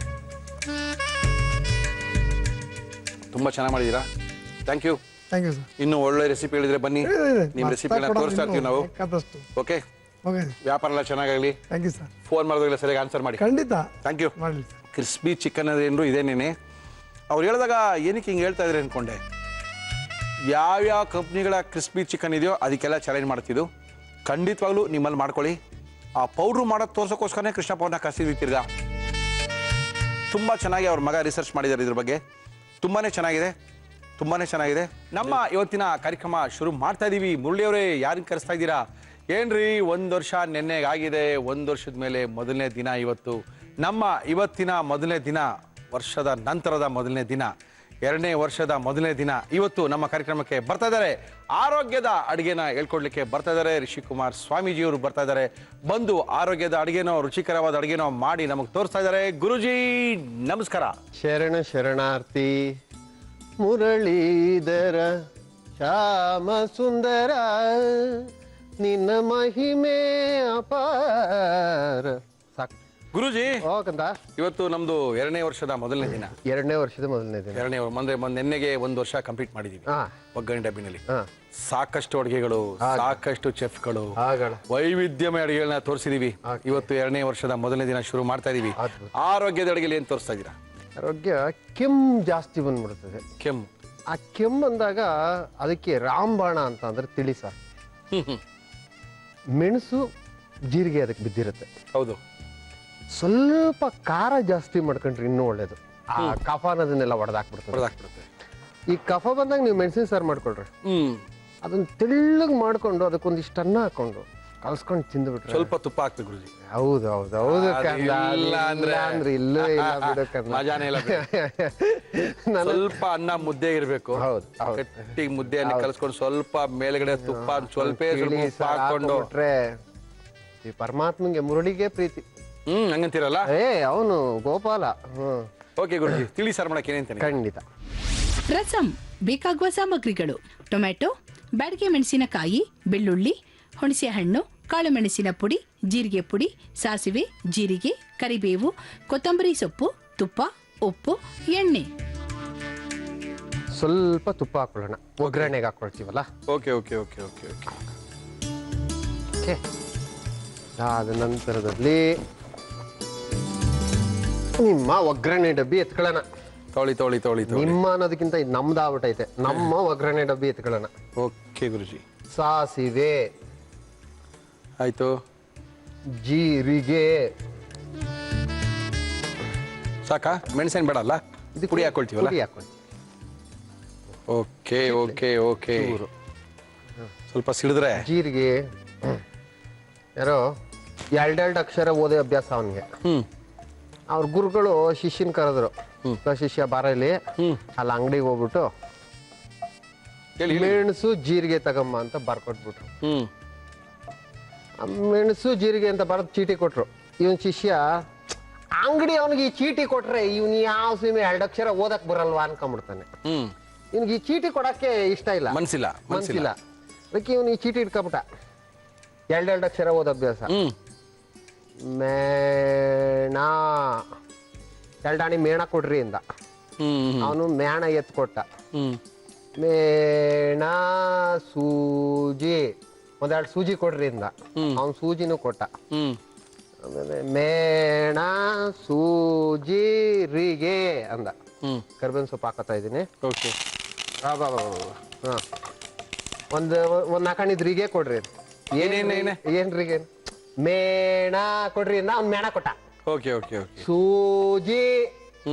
ತುಂಬ ಚೆನ್ನಾಗಿ ಮಾಡಿದ್ದೀರಾ. Thank you sir. ಇನ್ನೂ ಒಳ್ಳೆ ರೆಸಿಪಿ ಹೇಳಿದ್ರೆ ಬನ್ನಿ, ನಿಮ್ಮ ರೆಸಿಪಿನ ತೋರಿಸ್ತಾ ಇರ್ತೀವಿ ನಾವು. ಓಕೆ, ವ್ಯಾಪಾರ ಎಲ್ಲ ಚೆನ್ನಾಗಾಗಲಿ. Thank you sir. ಫೋನ್ ಮಾಡೋದಾಗಲಿ ಸರಿಯಾಗಿ ಆನ್ಸರ್ ಮಾಡಿ. ಖಂಡಿತ. Thank you. ಕ್ರಿಸ್ಪಿ ಚಿಕನ್ ಅದೇನು ಇದೇನೇನೆ ಅವ್ರು ಹೇಳಿದಾಗ ಏನಕ್ಕೆ ಹಿಂಗೆ ಹೇಳ್ತಾ ಇದ್ರೆ ಅಂದ್ಕೊಂಡೆ. ಯಾವ್ಯಾವ ಕಂಪ್ನಿಗಳ ಕ್ರಿಸ್ಪಿ ಚಿಕನ್ ಇದೆಯೋ ಅದಕ್ಕೆಲ್ಲ ಚಾಲೆಂಜ್ ಮಾಡ್ತಿದ್ದು. ಖಂಡಿತವಾಗ್ಲೂ ನಿಮ್ಮಲ್ಲಿ ಮಾಡ್ಕೊಳ್ಳಿ. ಆ ಪೌಡ್ರು ಮಾಡೋದು ತೋರ್ಸೋಕ್ಕೋಸ್ಕರನೇ ಕೃಷ್ಣಪ್ಪ ಅವ್ರನ್ನ ಕರ್ಸಿದ್ವಿ ತಿರ್ಗಾ. ತುಂಬ ಚೆನ್ನಾಗಿ ಅವ್ರ ಮಗ ರಿಸರ್ಚ್ ಮಾಡಿದ್ದಾರೆ ಇದ್ರ ಬಗ್ಗೆ. ತುಂಬಾ ಚೆನ್ನಾಗಿದೆ. ತುಂಬಾನೇ ಚೆನ್ನಾಗಿದೆ. ನಮ್ಮ ಇವತ್ತಿನ ಕಾರ್ಯಕ್ರಮ ಶುರು ಮಾಡ್ತಾ ಇದೀವಿ. ಮುರಳಿಯವರೇ, ಯಾರನ್ನ ಕರೆಸ್ತಾ ಇದ್ದೀರಾ? ಏನ್ರಿ, 1 ವರ್ಷ ನೆನ್ನೆಗಾಗಿದೆ. 1 ವರ್ಷದ ಮೇಲೆ ಮೊದಲನೇ ದಿನ ಇವತ್ತು. ನಮ್ಮ ಇವತ್ತಿನ ಮೊದಲನೇ ದಿನ, ವರ್ಷದ ನಂತರದ ಮೊದಲನೇ ದಿನ, 2ನೇ ವರ್ಷದ ಮೊದಲನೇ ದಿನ. ಇವತ್ತು ನಮ್ಮ ಕಾರ್ಯಕ್ರಮಕ್ಕೆ ಬರ್ತಾ ಇದ್ದಾರೆ, ಆರೋಗ್ಯದ ಅಡುಗೆನ ಹೇಳ್ಕೊಡ್ಲಿಕ್ಕೆ ಬರ್ತಾ ಇದ್ದಾರೆ. ರಿಷಿಕುಮಾರ್ ಸ್ವಾಮೀಜಿಯವರು ಬರ್ತಾ ಇದ್ದಾರೆ. ಬಂದು ಆರೋಗ್ಯದ ಅಡುಗೆನೋ, ರುಚಿಕರವಾದ ಅಡುಗೆನೋ ಮಾಡಿ ನಮಗೆ ತೋರಿಸ್ತಾ ಇದ್ದಾರೆ. ಗುರುಜಿ ನಮಸ್ಕಾರ. ಶರಣಾರ್ಥಿ ಮುರಳೀಧರ ಶ್ಯಾಮ ಸುಂದರ ನಿನ್ನ ಮಹಿಮೆ ಅಪಾರ. ಸಾಕು ಗುರುಜಿ, ಹೋಗಂತ. ಇವತ್ತು ನಮ್ದು 2ನೇ ವರ್ಷದ ಮೊದಲನೇ ದಿನ. 2ನೇ ವರ್ಷದ ಮೊದಲನೇ ದಿನ. 2ನೇ ನೆನ್ನೆಗೆ 1 ವರ್ಷ ಕಂಪ್ಲೀಟ್ ಮಾಡಿದೀವಿ ಹಾ. ಒಗ್ಗರಣೆ ಡಬ್ಬಿನಲ್ಲಿ. ಹಾ. ಸಾಕಷ್ಟು ಅಡುಗೆಗಳು, ಸಾಕಷ್ಟು ಚೆಫ್ಗಳು, ಆಗಳ ವೈವಿಧ್ಯಮಯ ಅಡುಗೆಗಳನ್ನ ತೋರಿಸಿದೀವಿ. ಇವತ್ತು 2ನೇ ವರ್ಷದ ಮೊದಲನೇ ದಿನ ಶುರು ಮಾಡ್ತಾ ಇದೀವಿ. ಆರೋಗ್ಯದ ಅಡುಗೆಲಿ ಏನ್ ತೋರಿಸ್ತಾ ಇದ್ದೀರಾ? ಆರೋಗ್ಯ ಕೆಮ್ಮು ಜಾಸ್ತಿ ಬಂದ್ಬಿಡ್ತದೆ. ಕೆಮ್ಮು. ಆ ಕೆಮ್ಮು ಅಂದಾಗ ಅದಕ್ಕೆ ರಾಮಬಾಣ ಅಂತ ಅಂದ್ರೆ ತಿಳಿ ಸರ್. ಮೆಣಸು ಜೀರಿಗೆ ಅದಕ್ಕೆ ಬಿದ್ದಿರುತ್ತೆ. ಹೌದು. ಸ್ವಲ್ಪ ಖಾರ ಜಾಸ್ತಿ ಮಾಡ್ಕೊಂಡ್ರೆ ಇನ್ನೂ ಒಳ್ಳೇದು. ಆ ಕಫ ಅನ್ನೋದನ್ನೆಲ್ಲ ಹೊಡೆದಾಕ್ಬಿಡ್ತದೆ. ಹೊಡೆದಾಕ್ಬಿಡುತ್ತೆ. ಈ ಕಫ ಬಂದಾಗ ನೀವು ಮೆಣಸಿನ ಸಾರು ಮಾಡ್ಕೊಳ್ರಿ. ಅದನ್ನ ತೆಳ್ಳಗೆ ಮಾಡ್ಕೊಂಡು ಅದಕ್ಕೊಂದಿಷ್ಟು ಅನ್ನ ಹಾಕೊಂಡು ಕಲ್ಸ್ಕೊಂಡು ತಿಂದ್ಬಿಟ್ರೆ. ಸ್ವಲ್ಪ ತುಪ್ಪ ಹಾಕ್ಬೇಕು ಗುರುಜಿ. ಹೌದು ಹೌದು ಹೌದು. ಇಲ್ಲ ಅಂದ್ರೆ ಇಲ್ಲೇ ಇಲ್ಲ ಬಿಡು ಕರ್ಣ. ಮಜಾನೇ ಇಲ್ಲ. ಸ್ವಲ್ಪ ಅನ್ನ ಮುದ್ದೆ ಇರಬೇಕು. ಹೌದು ಹೌದು. ಗಟ್ಟಿ ಮುದ್ದೆಯನ್ನು ಕಲ್ಸ್ಕೊಂಡು ಸ್ವಲ್ಪ ಮೇಲ್ಗಡೆ ತುಪ್ಪ ಸ್ವಲ್ಪ ಉಪ್ಪು ಹಾಕೊಂಡು ಬಿಟ್ರೆ ಈ ಪರಮಾತ್ಮಂಗೆ ಮುರಳಿಗೆ ಪ್ರೀತಿ. ಹಂಗಂತೀರಲ್ಲ? ಅವನು ಗೋಪಾಲ. ಓಕೆ ಗುರುಜಿ, ತಿಳಿ ಸಾರು ಮಾಡಕ್ಕೆ ಏನೇಂತಾನೆ? ಖಂಡಿತ. ರಸಂ ಬೇಕಾಗುವ ಸಾಮಗ್ರಿಗಳು: ಟೊಮ್ಯಾಟೊ, ಬ್ಯಾಡಗೆ ಮೆಣಸಿನಕಾಯಿ, ಬೆಳ್ಳುಳ್ಳಿ, ಹುಣಸೆ ಹಣ್ಣು, ಕಾಳು ಮೆಣಸಿನ ಪುಡಿ, ಜೀರಿಗೆ ಪುಡಿ, ಸಾಸಿವೆ, ಜೀರಿಗೆ, ಕರಿಬೇವು, ಕೊತ್ತಂಬರಿ ಸೊಪ್ಪು, ತುಪ್ಪ, ಉಪ್ಪು, ಎಣ್ಣೆ. ಸ್ವಲ್ಪ ತುಪ್ಪ ಹಾಕೊಳ್ಳೋಣ, ಒಗ್ಗರಣೆಗೆ ಹಾಕೊಳ್ತೀವಲ್ಲ. Okay okay okay okay okay. ಅದ ನಂತರದಲ್ಲಿ ನಿಮ್ಮ ಒಗ್ಗರಣೆ ಡಬ್ಬಿ ಎತ್ಕೊಳ್ಳೋಣ. ತೊಳಿ ತೊಳಿ ತೊಳಿ ತೊಳಿ. ನಿಮ್ಮ ಅನ್ನೋದಕ್ಕಿಂತ ಇದು ನಮ್ದು ಆಗ್ಬಿಟ್ಟೈತೆ. ನಮ್ಮ ಒಗ್ಗರಣೆ ಡಬ್ಬಿ ಎತ್ಕೊಳ್ಳೋಣ. ಓಕೆ ಗುರುಜಿ. ಸಾಸಿವೆ ಆಯ್ತು. ಜೀರಿಗೆ ಸಾಕಾ? ಮೆಣಸಿನ ಬೇಡ ಅಲ್ಲ? ಇದು ಪುಡಿ ಹಾಕೊಳ್ತೀವಲ್ಲ? ಪುಡಿ ಹಾಕೊಳ್ಳಿ. Okay okay okay. ಸ್ವಲ್ಪ ಸಿಡಿದ್ರೆ ಜೀರಿಗೆ. ಯಾರೋ 2 ಅಕ್ಷರ ಓದೇ ಅಭ್ಯಾಸ ಅವನಿಗೆ. ಅವ್ರ ಗುರುಗಳು ಶಿಷ್ಯನ್ ಕರೆದ್ರು. ಶಿಷ್ಯ ಬಾರ ಇಲ್ಲಿ, ಅಲ್ಲಿ ಅಂಗಡಿಗೆ ಹೋಗ್ಬಿಟ್ಟು ಮೆಣಸು ಜೀರಿಗೆ ತಗಮ್ಮ ಅಂತ ಬರ್ಕೊಟ್ಬಿಟ್ರು. ಮೆಣಸು ಜೀರಿಗೆ ಅಂತ ಬರೋದು ಚೀಟಿ ಕೊಟ್ರು. ಇವನ್ ಶಿಷ್ಯ ಅಂಗಡಿ ಅವನಿಗೆ ಈ ಚೀಟಿ ಕೊಟ್ರೆ ಇವ್ನ ಯಾವ ಸೀಮೆ 2 ಅಕ್ಷರ ಓದಕ್ ಬರಲ್ವಾ ಅನ್ಕೊಂಡ್ಬಿಡ್ತಾನೆ. ಇವ್ನಿಗೆ ಈ ಚೀಟಿ ಕೊಡಕ್ಕೆ ಇಷ್ಟ ಇಲ್ಲ, ಮನ್ಸಿಲ್ಲ. ಅದಕ್ಕೆ ಇವನು ಈ ಚೀಟಿ ಇಟ್ಕೊಬಿಟ್ಟ. 2 ಅಕ್ಷರ ಓದ ಅಭ್ಯಾಸ. ಮೇಣ 2 ಆಣಿ ಮೇಣ ಕೊಡ್ರಿ ಅಂದ. ಅವನು ಮೇಣ ಎತ್ ಕೊಟ್ಟ. ಮೇಣ ಸೂಜಿ 1-2 ಸೂಜಿ ಕೊಡ್ರಿ ಅಂದ. ಅವನ್ ಸೂಜಿನೂ ಕೊಟ್ಟ. ಆಮೇಲೆ ಮೇಣ ಸೂಜಿರಿಗೆ ಅಂದ. ಕರ್ಬೇವಿನ ಸೊಪ್ಪು ಹಾಕತ್ತಾ ಇದೀನಿ. ಓಕೆ. ಒಂದು 4 ಆಣಿದ್ರಿಗೆ ಕೊಡ್ರಿ. ಏನ್ರಿಗೆ? ಮೇಣ ಕೊಡ್ರಿ ಅಂದ. ಅವ್ನ್ ಮೇಣ ಕೊಟ್ಟ. Okay okay okay. ಸೂಜಿ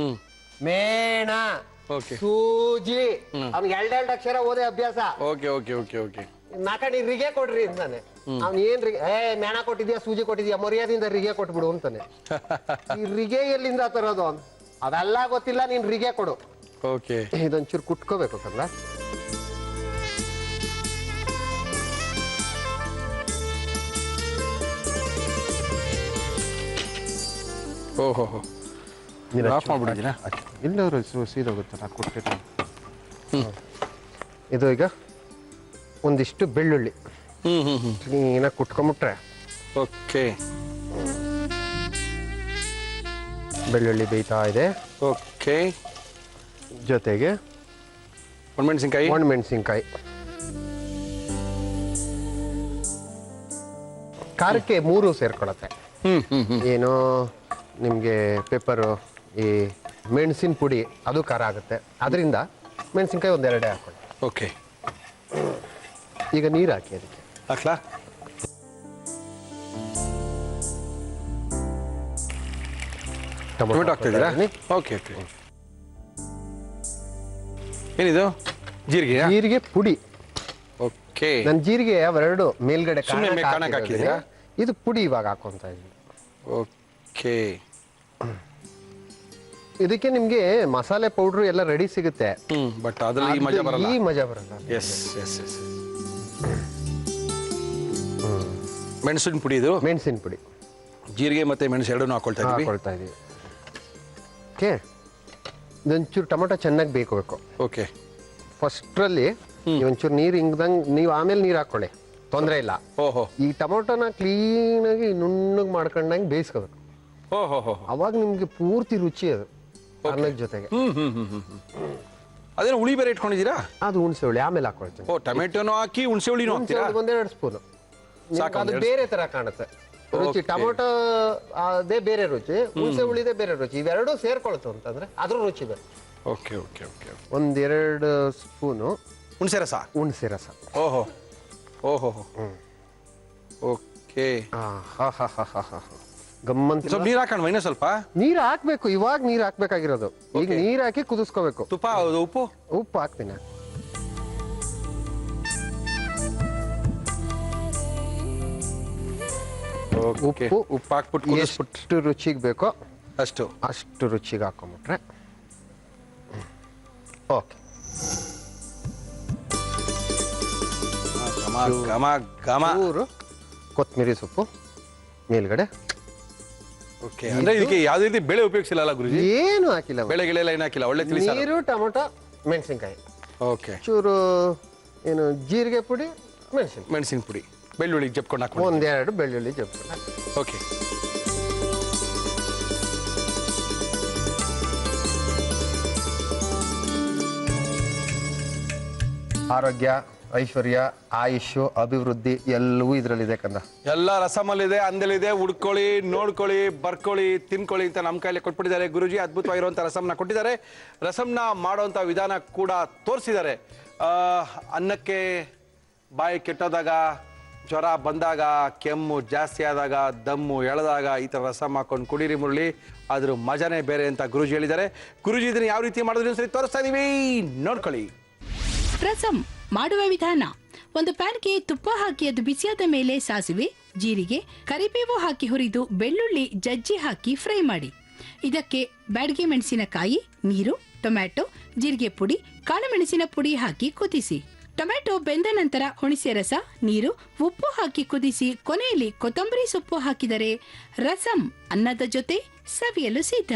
ಮೇಣ ಸೂಜಿ. ಅವ್ನಿಗೆ 2 ಅಕ್ಷರ ಓದೇ ಅಭ್ಯಾಸ. Okay okay okay okay. 4 ಆಣಿ ರಿಗೆ ಕೊಡ್ರಿ ಅಂತಾನೆ. ಅವ್ನು ಏನ್ ರಿಗೆ? ಮೇಣ ಕೊಟ್ಟಿದ್ಯಾ ಸೂಜಿ ಕೊಟ್ಟಿದ್ಯಾ, ಮರ್ಯಾದಿಂದ ರಿಗೆ ಕೊಟ್ಬಿಡು ಅಂತಾನೆ. ಈ ರಿಗೆ ಎಲ್ಲಿಂದ ತರೋದು? ಅದೆಲ್ಲ ಗೊತ್ತಿಲ್ಲ, ನೀನ್ ರಿಗೆ ಕೊಡು. ಓಕೆ. ಇದೊಂಚೂರು ಕುಟ್ಕೋಬೇಕು ಕಲ್ಲ. ಓಹೋ ಆಫ್ ಮಾಡ್ಬಿಟ್ಟಿದ್ದೀರಾ? ಇಲ್ಲವರು ಸೀದೋಗುತ್ತಲ್ಲ ಕೊಟ್ಟಿರ್ತಾರೆ. ಇದು ಈಗ ಒಂದಿಷ್ಟು ಬೆಳ್ಳುಳ್ಳಿ ಕ್ಲೀನಾಗಿ ಕುಟ್ಕೊಂಬಿಟ್ರೆ. ಓಕೆ. ಬೆಳ್ಳುಳ್ಳಿ ಬೇಯ್ತಾ ಇದೆ. ಓಕೆ. ಜೊತೆಗೆ ಒಣಮೆಣಸಿನ್ಕಾಯಿ. ಖಾರಕ್ಕೆ 3 ಸೇರ್ಕೊಳತ್ತೆ. ಏನು ನಿಮಗೆ ಪೆಪ್ಪರು, ಈ ಮೆಣಸಿನ ಪುಡಿ ಅದು ಖಾರ ಆಗುತ್ತೆ. ಅದರಿಂದ ಮೆಣಸಿನ್ಕಾಯಿ 1-2 ಹಾಕೊಳ್ಳಿ. ಓಕೆ. ಈಗ ನೀರು ಹಾಕಿ ಅದಕ್ಕೆ. ಹಾಕ್ಲಾ? ಟೊಮೆಟೊ ಹಾಕ್ತಿದ್ದೀರಾ? Okay okay. ಏನಿದು? ಜೀರಿಗೆ ಜೀರಿಗೆ ಪುಡಿ. ಓಕೆ. ನನ್ನ ಜೀರಿಗೆ ಅವೆರಡು ಮೇಲ್ಗಡೆ ಸುಮ್ನೆ ಕಾಣಕ್ಕೆ ಹಾಕಿದ್ದೀರಾ? ಇದು ಪುಡಿ ಇವಾಗ ಹಾಕೊಂತ ಇದ್ದೀನಿ. ಓಕೆ. ಇದಕ್ಕೆ ನಿಮ್ಗೆ ಮಸಾಲೆ ಪೌಡ್ರು ಎಲ್ಲ ರೆಡಿ ಸಿಗುತ್ತೆ. ಬಟ್ ಅದ್ರಲ್ಲಿ ಈ ಮಜಾ ಬರಲ್ಲ. ಈ ಮಜಾ ಬರಲ್ಲ. Yes yes yes. ಮೆಣಸಿನ ಪುಡಿ ಇದು. ಮೆಣಸಿನ ಪುಡಿ, ಜೀರಿಗೆ ಮತ್ತೆ ಮೆಣಸು ಎರಡನ್ನೂ ಹಾಕೊಳ್ತಾ ಇದೀವಿ. ಓಕೆ. ಇದೊಂಚೂರು ಟೊಮೊಟೊ ಚೆನ್ನಾಗಿ ಬೇಕಬೇಕು. ಓಕೆ. ಫಸ್ಟ್ರಲ್ಲಿ ಒಂಚೂರು ನೀರು ಹಿಂಗ್ದಂಗೆ ನೀವು ಆಮೇಲೆ ನೀರು ಹಾಕೊಳ್ಳಿ, ತೊಂದರೆ ಇಲ್ಲ. ಓಹೋ. ಈ ಟೊಮೊಟೊನ ಕ್ಲೀನಾಗಿ ನುಣ್ಣಗೆ ಮಾಡ್ಕೊಂಡಂಗೆ ಬೇಯಿಸ್ಕೋಬೇಕು. ಓಹೋ. ಅವಾಗ ನಿಮ್ಗೆ ಪೂರ್ತಿ ರುಚಿ ಅದು ಅನ್ನದ ಜೊತೆಗೆ. ಅದೇನು ಹುಳಿ ಬೇರೆ ಇಟ್ಕೊಂಡಿದ್ದೀರಾ? ಅದು ಹುಣಸೆ ಹುಳಿ ಆಮೇಲೆ ಹಾಕೊಳ್ತೀನಿ. ಓ, ಟೊಮೆಟೊನೂ ಹಾಕಿ ಹುಣಸೆ ಹುಳಿನೂ ಹಾಕ್ತೀರಾ? ಒಂದೆರಡು ಸ್ಪೂನು. ಅದು ಬೇರೆ ತರ ಕಾಣುತ್ತೆ ರುಚಿ. ಟೊಮೊಟೊ ಅದೇ ಬೇರೆ ರುಚಿ, ಹುಣಸೆ ಹುಳಿದೇ ಬೇರೆ ರುಚಿ. ಇವೆರಡೂ ಸೇರ್ಕೊಳ್ತು ಅಂತಂದ್ರೆ ಅದ್ರ ರುಚಿ ಬೇರೆ. Okay okay okay. ಒಂದೆರಡು ಸ್ಪೂನು ಹುಣಸೆ ರಸ. ಹುಣಸೆ ರಸ. ಓಹೋ ಓಹೋ. ಓಕೆ. ಗಮ್ಮಂತ. ಸ್ವಲ್ಪ ನೀರು ಹಾಕೋಣ ಇನ್ನೂ ಸ್ವಲ್ಪ. ನೀರು ಹಾಕ್ಬೇಕು, ಇವಾಗ ನೀರು ಹಾಕ್ಬೇಕಾಗಿರೋದು. ಈಗ ನೀರು ಹಾಕಿ ಕುದಿಸ್ಕೋಬೇಕು. ತುಪ್ಪ, ಉಪ್ಪು ಉಪ್ಪು ಹಾಕ್ತೀನಿ. ಉಪ್ಪು ಹಾಕ್ಬಿಟ್ಟು ಎಷ್ಟು ರುಚಿಗೆ ಬೇಕೋ ಅಷ್ಟು ರುಚಿಗೆ ಹಾಕೊಂಬಿಟ್ರೆ ಓಕೆ. ಕೊತ್ತಂಬರಿ ಸೊಪ್ಪು ಮೇಲ್ಗಡೆ. ಓಕೆ. ಅಂದ್ರೆ ಇದಕ್ಕೆ ಯಾವುದೇ ರೀತಿ ಬೇಳೆ ಉಪಯೋಗಿಸಿಲ್ಲ ಅಲ್ಲ ಗುರುಜಿ? ಏನು ಹಾಕಿಲ್ಲ, ಬೇಳೆ ಗಿಳೆ ಏನು ಹಾಕಿಲ್ಲ. ಒಳ್ಳೆ ತಿಳಿಸಿ. ನೀರು, ಟೊಮೊಟೊ, ಮೆಣಸಿನ್ಕಾಯಿ. ಓಕೆ. ಚೂರು ಏನು ಜೀರಿಗೆ ಪುಡಿ, ಮೆಣಸಿನ ಪುಡಿ, ಬೆಳ್ಳುಳ್ಳಿ ಜಪ್ಕೊಂಡು ಹಾಕೊಂಡು ಒಂದೆರಡು ಬೆಳ್ಳುಳ್ಳಿ ಜಪ್ಕೊಂಡು. ಓಕೆ. ಆರೋಗ್ಯ, ಐಶ್ವರ್ಯ, ಆಯುಷು, ಅಭಿವೃದ್ಧಿ ಎಲ್ಲವೂ ಇದರಲ್ಲಿದೆ ಕಂದ. ಎಲ್ಲ ರಸಮಲ್ಲಿದೆ, ಅಂದಲಿದೆ. ಉಡ್ಕೊಳ್ಳಿ, ನೋಡ್ಕೊಳ್ಳಿ, ಬರ್ಕೊಳ್ಳಿ, ತಿನ್ಕೊಳ್ಳಿ ಅಂತ ನಮ್ಮ ಕೈಯಲ್ಲಿ ಕೊಟ್ಬಿಟ್ಟಿದ್ದಾರೆ ಗುರುಜಿ. ಅದ್ಭುತವಾಗಿರುವಂಥ ರಸಮ್ನ ಕೊಟ್ಟಿದ್ದಾರೆ. ರಸಮ್ನ ಮಾಡುವಂಥ ವಿಧಾನ ಕೂಡ ತೋರಿಸಿದ್ದಾರೆ. ಅನ್ನಕ್ಕೆ ಬಾಯಿ ಕೆಟ್ಟೋದಾಗ, ಜ್ವರ ಬಂದಾಗ, ಕೆಮ್ಮು ಜಾಸ್ತಿ ಆದಾಗ, ದಮ್ಮು ಎಳೆದಾಗ ಈ ಥರ ರಸಮ್ ಹಾಕೊಂಡು ಕುಡೀರಿ ಮುರಳಿ, ಅದ್ರ ಮಜಾನೇ ಬೇರೆ ಅಂತ ಗುರುಜಿ ಹೇಳಿದ್ದಾರೆ. ಗುರುಜಿ ಇದನ್ನು ಯಾವ ರೀತಿ ಮಾಡಿದ್ರು ಸರಿ ತೋರಿಸ್ತಾ ಇದೀವಿ, ನೋಡ್ಕೊಳ್ಳಿ. ರಸಂ ಮಾಡುವ ವಿಧಾನ: ಒಂದು ಪ್ಯಾನ್ಗೆ ತುಪ್ಪ ಹಾಕಿ ಅದು ಬಿಸಿಯಾದ ಮೇಲೆ ಸಾಸಿವೆ, ಜೀರಿಗೆ, ಕರಿಬೇವು ಹಾಕಿ ಹುರಿದು ಬೆಳ್ಳುಳ್ಳಿ ಜಜ್ಜಿ ಹಾಕಿ ಫ್ರೈ ಮಾಡಿ. ಇದಕ್ಕೆ ಬ್ಯಾಡಗೆ ಮೆಣಸಿನಕಾಯಿ, ನೀರು, ಟೊಮ್ಯಾಟೊ, ಜೀರಿಗೆ ಪುಡಿ, ಕಾಳು ಮೆಣಸಿನ ಪುಡಿ ಹಾಕಿ ಕುದಿಸಿ. ಟೊಮ್ಯಾಟೊ ಬೆಂದ ನಂತರ ಹುಣಸೆ ರಸ, ನೀರು, ಉಪ್ಪು ಹಾಕಿ ಕುದಿಸಿ ಕೊನೆಯಲ್ಲಿ ಕೊತ್ತಂಬರಿ ಸೊಪ್ಪು ಹಾಕಿದರೆ ರಸಂ ಅನ್ನದ ಜೊತೆ ಸವಿಯಲು ಸಿದ್ಧ.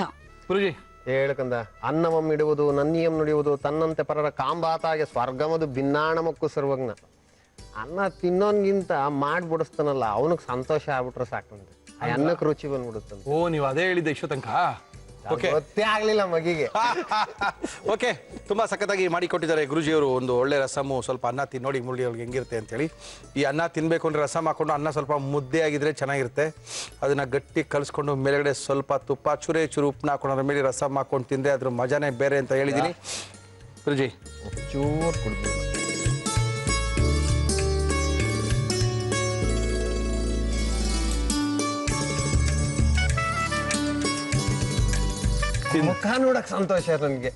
ಗುರುಜಿ ಹೇಳ್ಕಂದ, ಅನ್ನವಮ್ಮಿಡುವುದು ನನ್ನಿಯಂ ನುಡಿಯುವುದು ತನ್ನಂತೆ ಪರರ ಕಾಂಬಾತಾಗೆ ಸ್ವರ್ಗಮದು ಭಿನ್ನಾಣಮಕ್ಕೂ ಸರ್ವಜ್ಞ. ಅನ್ನ ತಿನ್ನೋನ್ಗಿಂತ ಮಾಡ್ಬಿಡಿಸ್ತಾನಲ್ಲ ಅವನಿಗೆ ಸಂತೋಷ ಆಗ್ಬಿಟ್ರೆ ಸಾಕಂತೆ, ಆ ಅನ್ನಕ್ಕೆ ರುಚಿ ಬಂದ್ಬಿಡುತ್ತಂತೆ. ಓ, ನೀವು ಅದೇ ಹೇಳಿದ್ದೆ ಇಷ್ಟು ತನಕ? ಗೊತ್ತೇ ಆಗ್ಲಿಲ್ಲ ಮಗಿಗೆ. ಓಕೆ. ತುಂಬಾ ಸಖತ್ತಾಗಿ ಮಾಡಿಕೊಟ್ಟಿದ್ದಾರೆ ಗುರುಜಿಯವರು. ಒಂದು ಒಳ್ಳೆ ರಸಮು, ಸ್ವಲ್ಪ ಅನ್ನ ತಿನ್ನೋಡಿ ಮುರಳಿ ಅವ್ರಿಗೆ ಹೆಂಗಿರುತ್ತೆ ಅಂತೇಳಿ. ಈ ಅನ್ನ ತಿನ್ಬೇಕು ಅಂದ್ರೆ ರಸಮ್ ಹಾಕೊಂಡು ಅನ್ನ ಸ್ವಲ್ಪ ಮುದ್ದೆ ಆಗಿದ್ರೆ ಚೆನ್ನಾಗಿರುತ್ತೆ. ಅದನ್ನ ಗಟ್ಟಿ ಕಲಿಸ್ಕೊಂಡು ಮೇಲ್ಗಡೆ ಸ್ವಲ್ಪ ತುಪ್ಪ, ಚೂರೇ ಚೂರು ಉಪ್ಪನ್ನ ಹಾಕೊಂಡು ಅದ್ರ ಮೇಲೆ ರಸಮ್ ಹಾಕೊಂಡು ತಿಂದ್ರೆ ಅದ್ರ ಮಜಾನೇ ಬೇರೆ ಅಂತ ಹೇಳಿದ್ದೀನಿ. ಗುರುಜಿ ಚೂರು ಕುಡ್ದು ಮುಖ ನೋಡಕ್ ಸಂತೋಷ ನನಗೆ.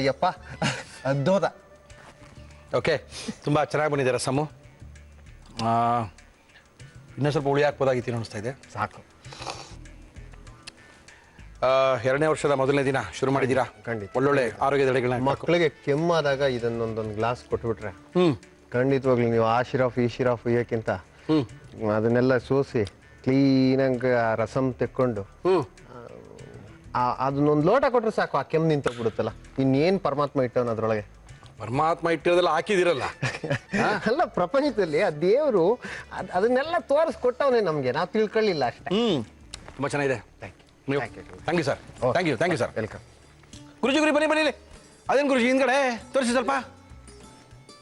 ಯಪ್ಪ ಅದ್ದೋದ. ಓಕೆ. ತುಂಬ ಚೆನ್ನಾಗಿ ಬಂದಿದೆ ರಸಮು. ಇನ್ನೂ ಸ್ವಲ್ಪ ಹುಳಿ ಹಾಕ್ಬೋದಾಗಿತ್ತು ಅನಿಸ್ತಾ ಇದೆ. ಸಾಕು. 2ನೇ ವರ್ಷದ ಮೊದಲನೇ ದಿನ ಶುರು ಮಾಡಿದ್ದೀರಾ? ಖಂಡಿತ. ಒಳ್ಳೊಳ್ಳೆ ಆರೋಗ್ಯದ ಎಡೆಗಳನ್ನ ಮಕ್ಕಳಿಗೆ ಕೆಮ್ಮಾದಾಗ ಇದನ್ನೊಂದೊಂದು ಗ್ಲಾಸ್ ಕೊಟ್ಬಿಟ್ರೆ ಖಂಡಿತವಾಗ್ಲಿ ನೀವು ಆ ಶಿರಾಫ್ ಈ ಶಿರಾಫ್ ಇಯೋಕ್ಕಿಂತ ಅದನ್ನೆಲ್ಲ ಸೋಸಿ ಕ್ಲೀನಾಗಿ ರಸಮ್ ತೆಕ್ಕೊಂಡು ಅದನ್ನೊಂದು ಲೋಟ ಕೊಟ್ರೆ ಸಾಕು, ಆ ಕೆಮ್ಮು ನಿಂತೋಗ್ಬಿಡುತ್ತಲ್ಲ. ಇನ್ನೇನು ಪರಮಾತ್ಮ ಇಟ್ಟವನ ಅದ್ರೊಳಗೆ. ಪರಮಾತ್ಮ ಇಟ್ಟಿರೋದೆಲ್ಲ ಹಾಕಿದಿರಲ್ಲ. ಅಲ್ಲ, ಪ್ರಪಂಚದಲ್ಲಿ ಆ ದೇವರು ಅದನ್ನೆಲ್ಲ ತೋರಿಸ್ಕೊಟ್ಟವನೇ ನಮ್ಗೆ, ನಾವು ತಿಳ್ಕೊಳ್ಳಿಲ್ಲ ಅಷ್ಟೇ. ತುಂಬ ಚೆನ್ನಾಗಿದೆ. Thank you sir. Thank you sir. Welcome. Guruji ಬನ್ನಿ. ಅದೇನು ಗುರುಜಿ ಹಿಂದ್ಗಡೆ ತೋರಿಸಿ ಸ್ವಲ್ಪ.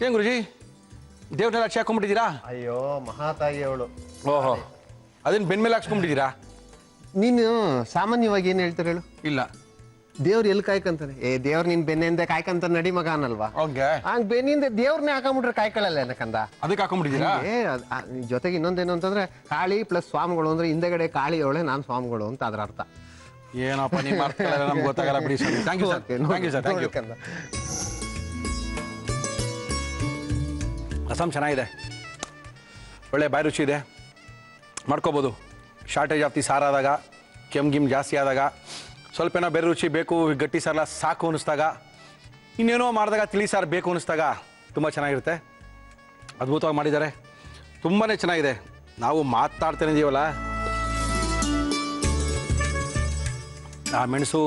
ಏನು ಗುರುಜಿ ದೇವ್ರನ್ನೆಲ್ಲ ಹಚ್ಚಿ ಹಾಕೊಂಡ್ಬಿಟ್ಟಿದ್ದೀರಾ? ಅಯ್ಯೋ ಮಹಾತಾಯಿ ಅವಳು. ಓಹೋ, ಅದೇನು ಬೆನ್ಮೇಲೆ ಹಾಕ್ಸ್ಕೊಂಡ್ಬಿಟ್ಟಿದ್ದೀರಾ? ನೀನು ಸಾಮಾನ್ಯವಾಗಿ ಏನು ಹೇಳ್ತಾರೆ ಹೇಳು? ಇಲ್ಲ, ದೇವ್ರು ಎಲ್ಲಿ ಕಾಯ್ಕಂತಾನೆ? ದೇವ್ರು ನಿನ್ ಬೆನ್ನಿಂದ ಕಾಯ್ಕಂತ ನಡಿ ಮಗ ಅನ್ನಲ್ವಾ? ಹಂಗ ಬೆನ್ನಿಂದ ದೇವ್ರನ್ನೇ ಹಾಕೊಂಡ್ಬಿಟ್ರೆ ಕಾಯ್ಕೊಳ್ಳಲ್ಲ ಏನಕ್ಕಂದ? ಅದಕ್ಕೆ ಹಾಕೊಂಡ್ಬಿಟ್ಟಿದ್ದೀರಾ? ಜೊತೆಗೆ ಇನ್ನೊಂದೇನು ಅಂತಂದ್ರೆ ಕಾಳಿ ಪ್ಲಸ್ ಸ್ವಾಮಿಗಳು ಅಂದ್ರೆ ಹಿಂದೆಗಡೆ ಕಾಳಿ ಅವಳೆ, ನಾನು ಸ್ವಾಮಿಗಳು ಅಂತ ಅದ್ರ ಅರ್ಥ. ಏನಪ್ಪ ನೀವು ನಮ್ಗೆ ಗೊತ್ತಾಗಲ್ಲ ಬಿಡಿ. Thank you sir. Thank you. Rasam ಚೆನ್ನಾಗಿದೆ, ಒಳ್ಳೆ ಬಾಯಿ ರುಚಿ ಇದೆ, ಮಾಡ್ಕೋಬೋದು. ಶಾರ್ಟೇಜ್ ಆಫ್ ದಿ ಸಾರಾದಾಗ, ಕೆಮ್ಮು ಜಾಸ್ತಿ ಆದಾಗ, ಸ್ವಲ್ಪ ಏನೋ ಬೇರೆ ರುಚಿ ಬೇಕು, ಗಟ್ಟಿ ಸಾರೆಲ್ಲ ಸಾಕು ಅನ್ನಿಸ್ದಾಗ, ಇನ್ನೇನೋ ಮಾಡಿದಾಗ ತಿಳಿ ಸಾರು ಬೇಕು ಅನ್ನಿಸ್ದಾಗ ತುಂಬ ಚೆನ್ನಾಗಿರುತ್ತೆ. ಅದ್ಭುತವಾಗಿ ಮಾಡಿದ್ದಾರೆ, ತುಂಬಾ ಚೆನ್ನಾಗಿದೆ. ನಾವು ಮಾತಾಡ್ತಾನೆ ಇದೀವಲ್ಲ, ಆ ಮೆಣಸು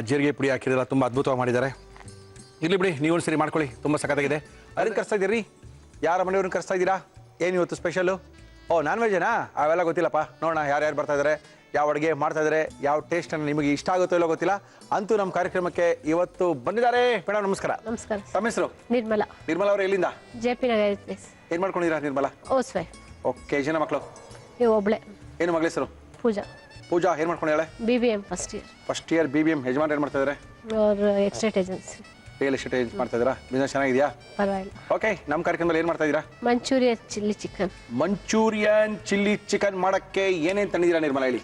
ಜೀರಿಗೆ ಪುಡಿ ಹಾಕಿರಲ್ಲ, ತುಂಬ ಅದ್ಭುತವಾಗಿ ಮಾಡಿದ್ದಾರೆ. ಇರಲಿ ಬಿಡಿ, ನೀವು ಸರಿ ಮಾಡ್ಕೊಳ್ಳಿ, ತುಂಬ ಸಖತ್ತಾಗಿದೆ. ಅದನ್ನು ಕರೆಸ್ತಾ ಇದ್ದೀರಿ, ಯಾರ ಮನೆಯವ್ರನ್ನ ಕರೆಸ್ತಾ ಇದ್ದೀರಾ? ಏನು ಇವತ್ತು ಸ್ಪೆಷಲು? ಓ, ನಾನ್ ವೆಜ್ಜೇನಾ? ಅವೆಲ್ಲ ಗೊತ್ತಿಲ್ಲಪ್ಪ, ನೋಡೋಣ ಯಾರ್ಯಾರು ಬರ್ತಾ ಇದ್ದಾರೆ, ಯಾವ ಅಡುಗೆ ಮಾಡ್ತಾ ಇದ್ದಾರೆ, ಯಾವ ಟೇಸ್ಟನ್ನು ನಿಮಗೆ ಇಷ್ಟ ಆಗುತ್ತೋ ಇಲ್ಲೋ ಗೊತ್ತಿಲ್ಲ. ಅಂತೂ ನಮ್ಮ ಕಾರ್ಯಕ್ರಮಕ್ಕೆ ಇವತ್ತು ಬಂದಿದ್ದಾರೆ. ಮೇಡಮ್ ನಮಸ್ಕಾರ. ನಮಸ್ಕಾರ. ತಮ್ಮ ಹೆಸರು? ನಿರ್ಮಲಾ. ನಿರ್ಮಲಾ ಅವರು ಎಲ್ಲಿಂದ? JP ನಗರ ಪ್ಲೇಸ್. ಏನು ಮಾಡ್ಕೊಂಡಿದ್ದೀರಾ ನಿರ್ಮಲಾ? House wife. ಓಕೆ, ಜನ ಮಕ್ಕಳು? ನೀವು ಒಬ್ಳೆ. ಏನು ಮಗಳ ಹೆಸರು? ಪೂಜಾ. ಪೂಜಾ ಏನು ಮಾಡ್ಕೊಂಡಿದ್ದಾಳೆ? BBM first year. First year BBM. ಯಜಮಾನ್ ಏನು ಮಾಡ್ತಾ ಇದ್ದಾರೆ? ಅವ್ರ ಎಕ್ಸ್ಟೇಟ್ ಏಜೆನ್ಸಿ. ರಿಯಲ್ ಎಸ್ಟೇಟ್ ಏಜೆಂಟ್ ಮಾಡ್ತಾ ಇದ್ದೀರಾ? ಬಿಸ್ನೆಸ್ ಚೆನ್ನಾಗಿದೆಯಾ? ಪರವಾಗಿಲ್ಲ. ಓಕೆ, ನಮ್ಮ ಕಾರ್ಯಕ್ರಮದಲ್ಲಿ ಏನು ಮಾಡ್ತಾ ಇದ್ದೀರಾ? Manchurian chilli chicken. Manchurian chilli chicken ಮಾಡೋಕ್ಕೆ ಏನೇನು ತಂದಿದ್ದೀರಾ ನಿರ್ಮಲಾ, ಹೇಳಿ?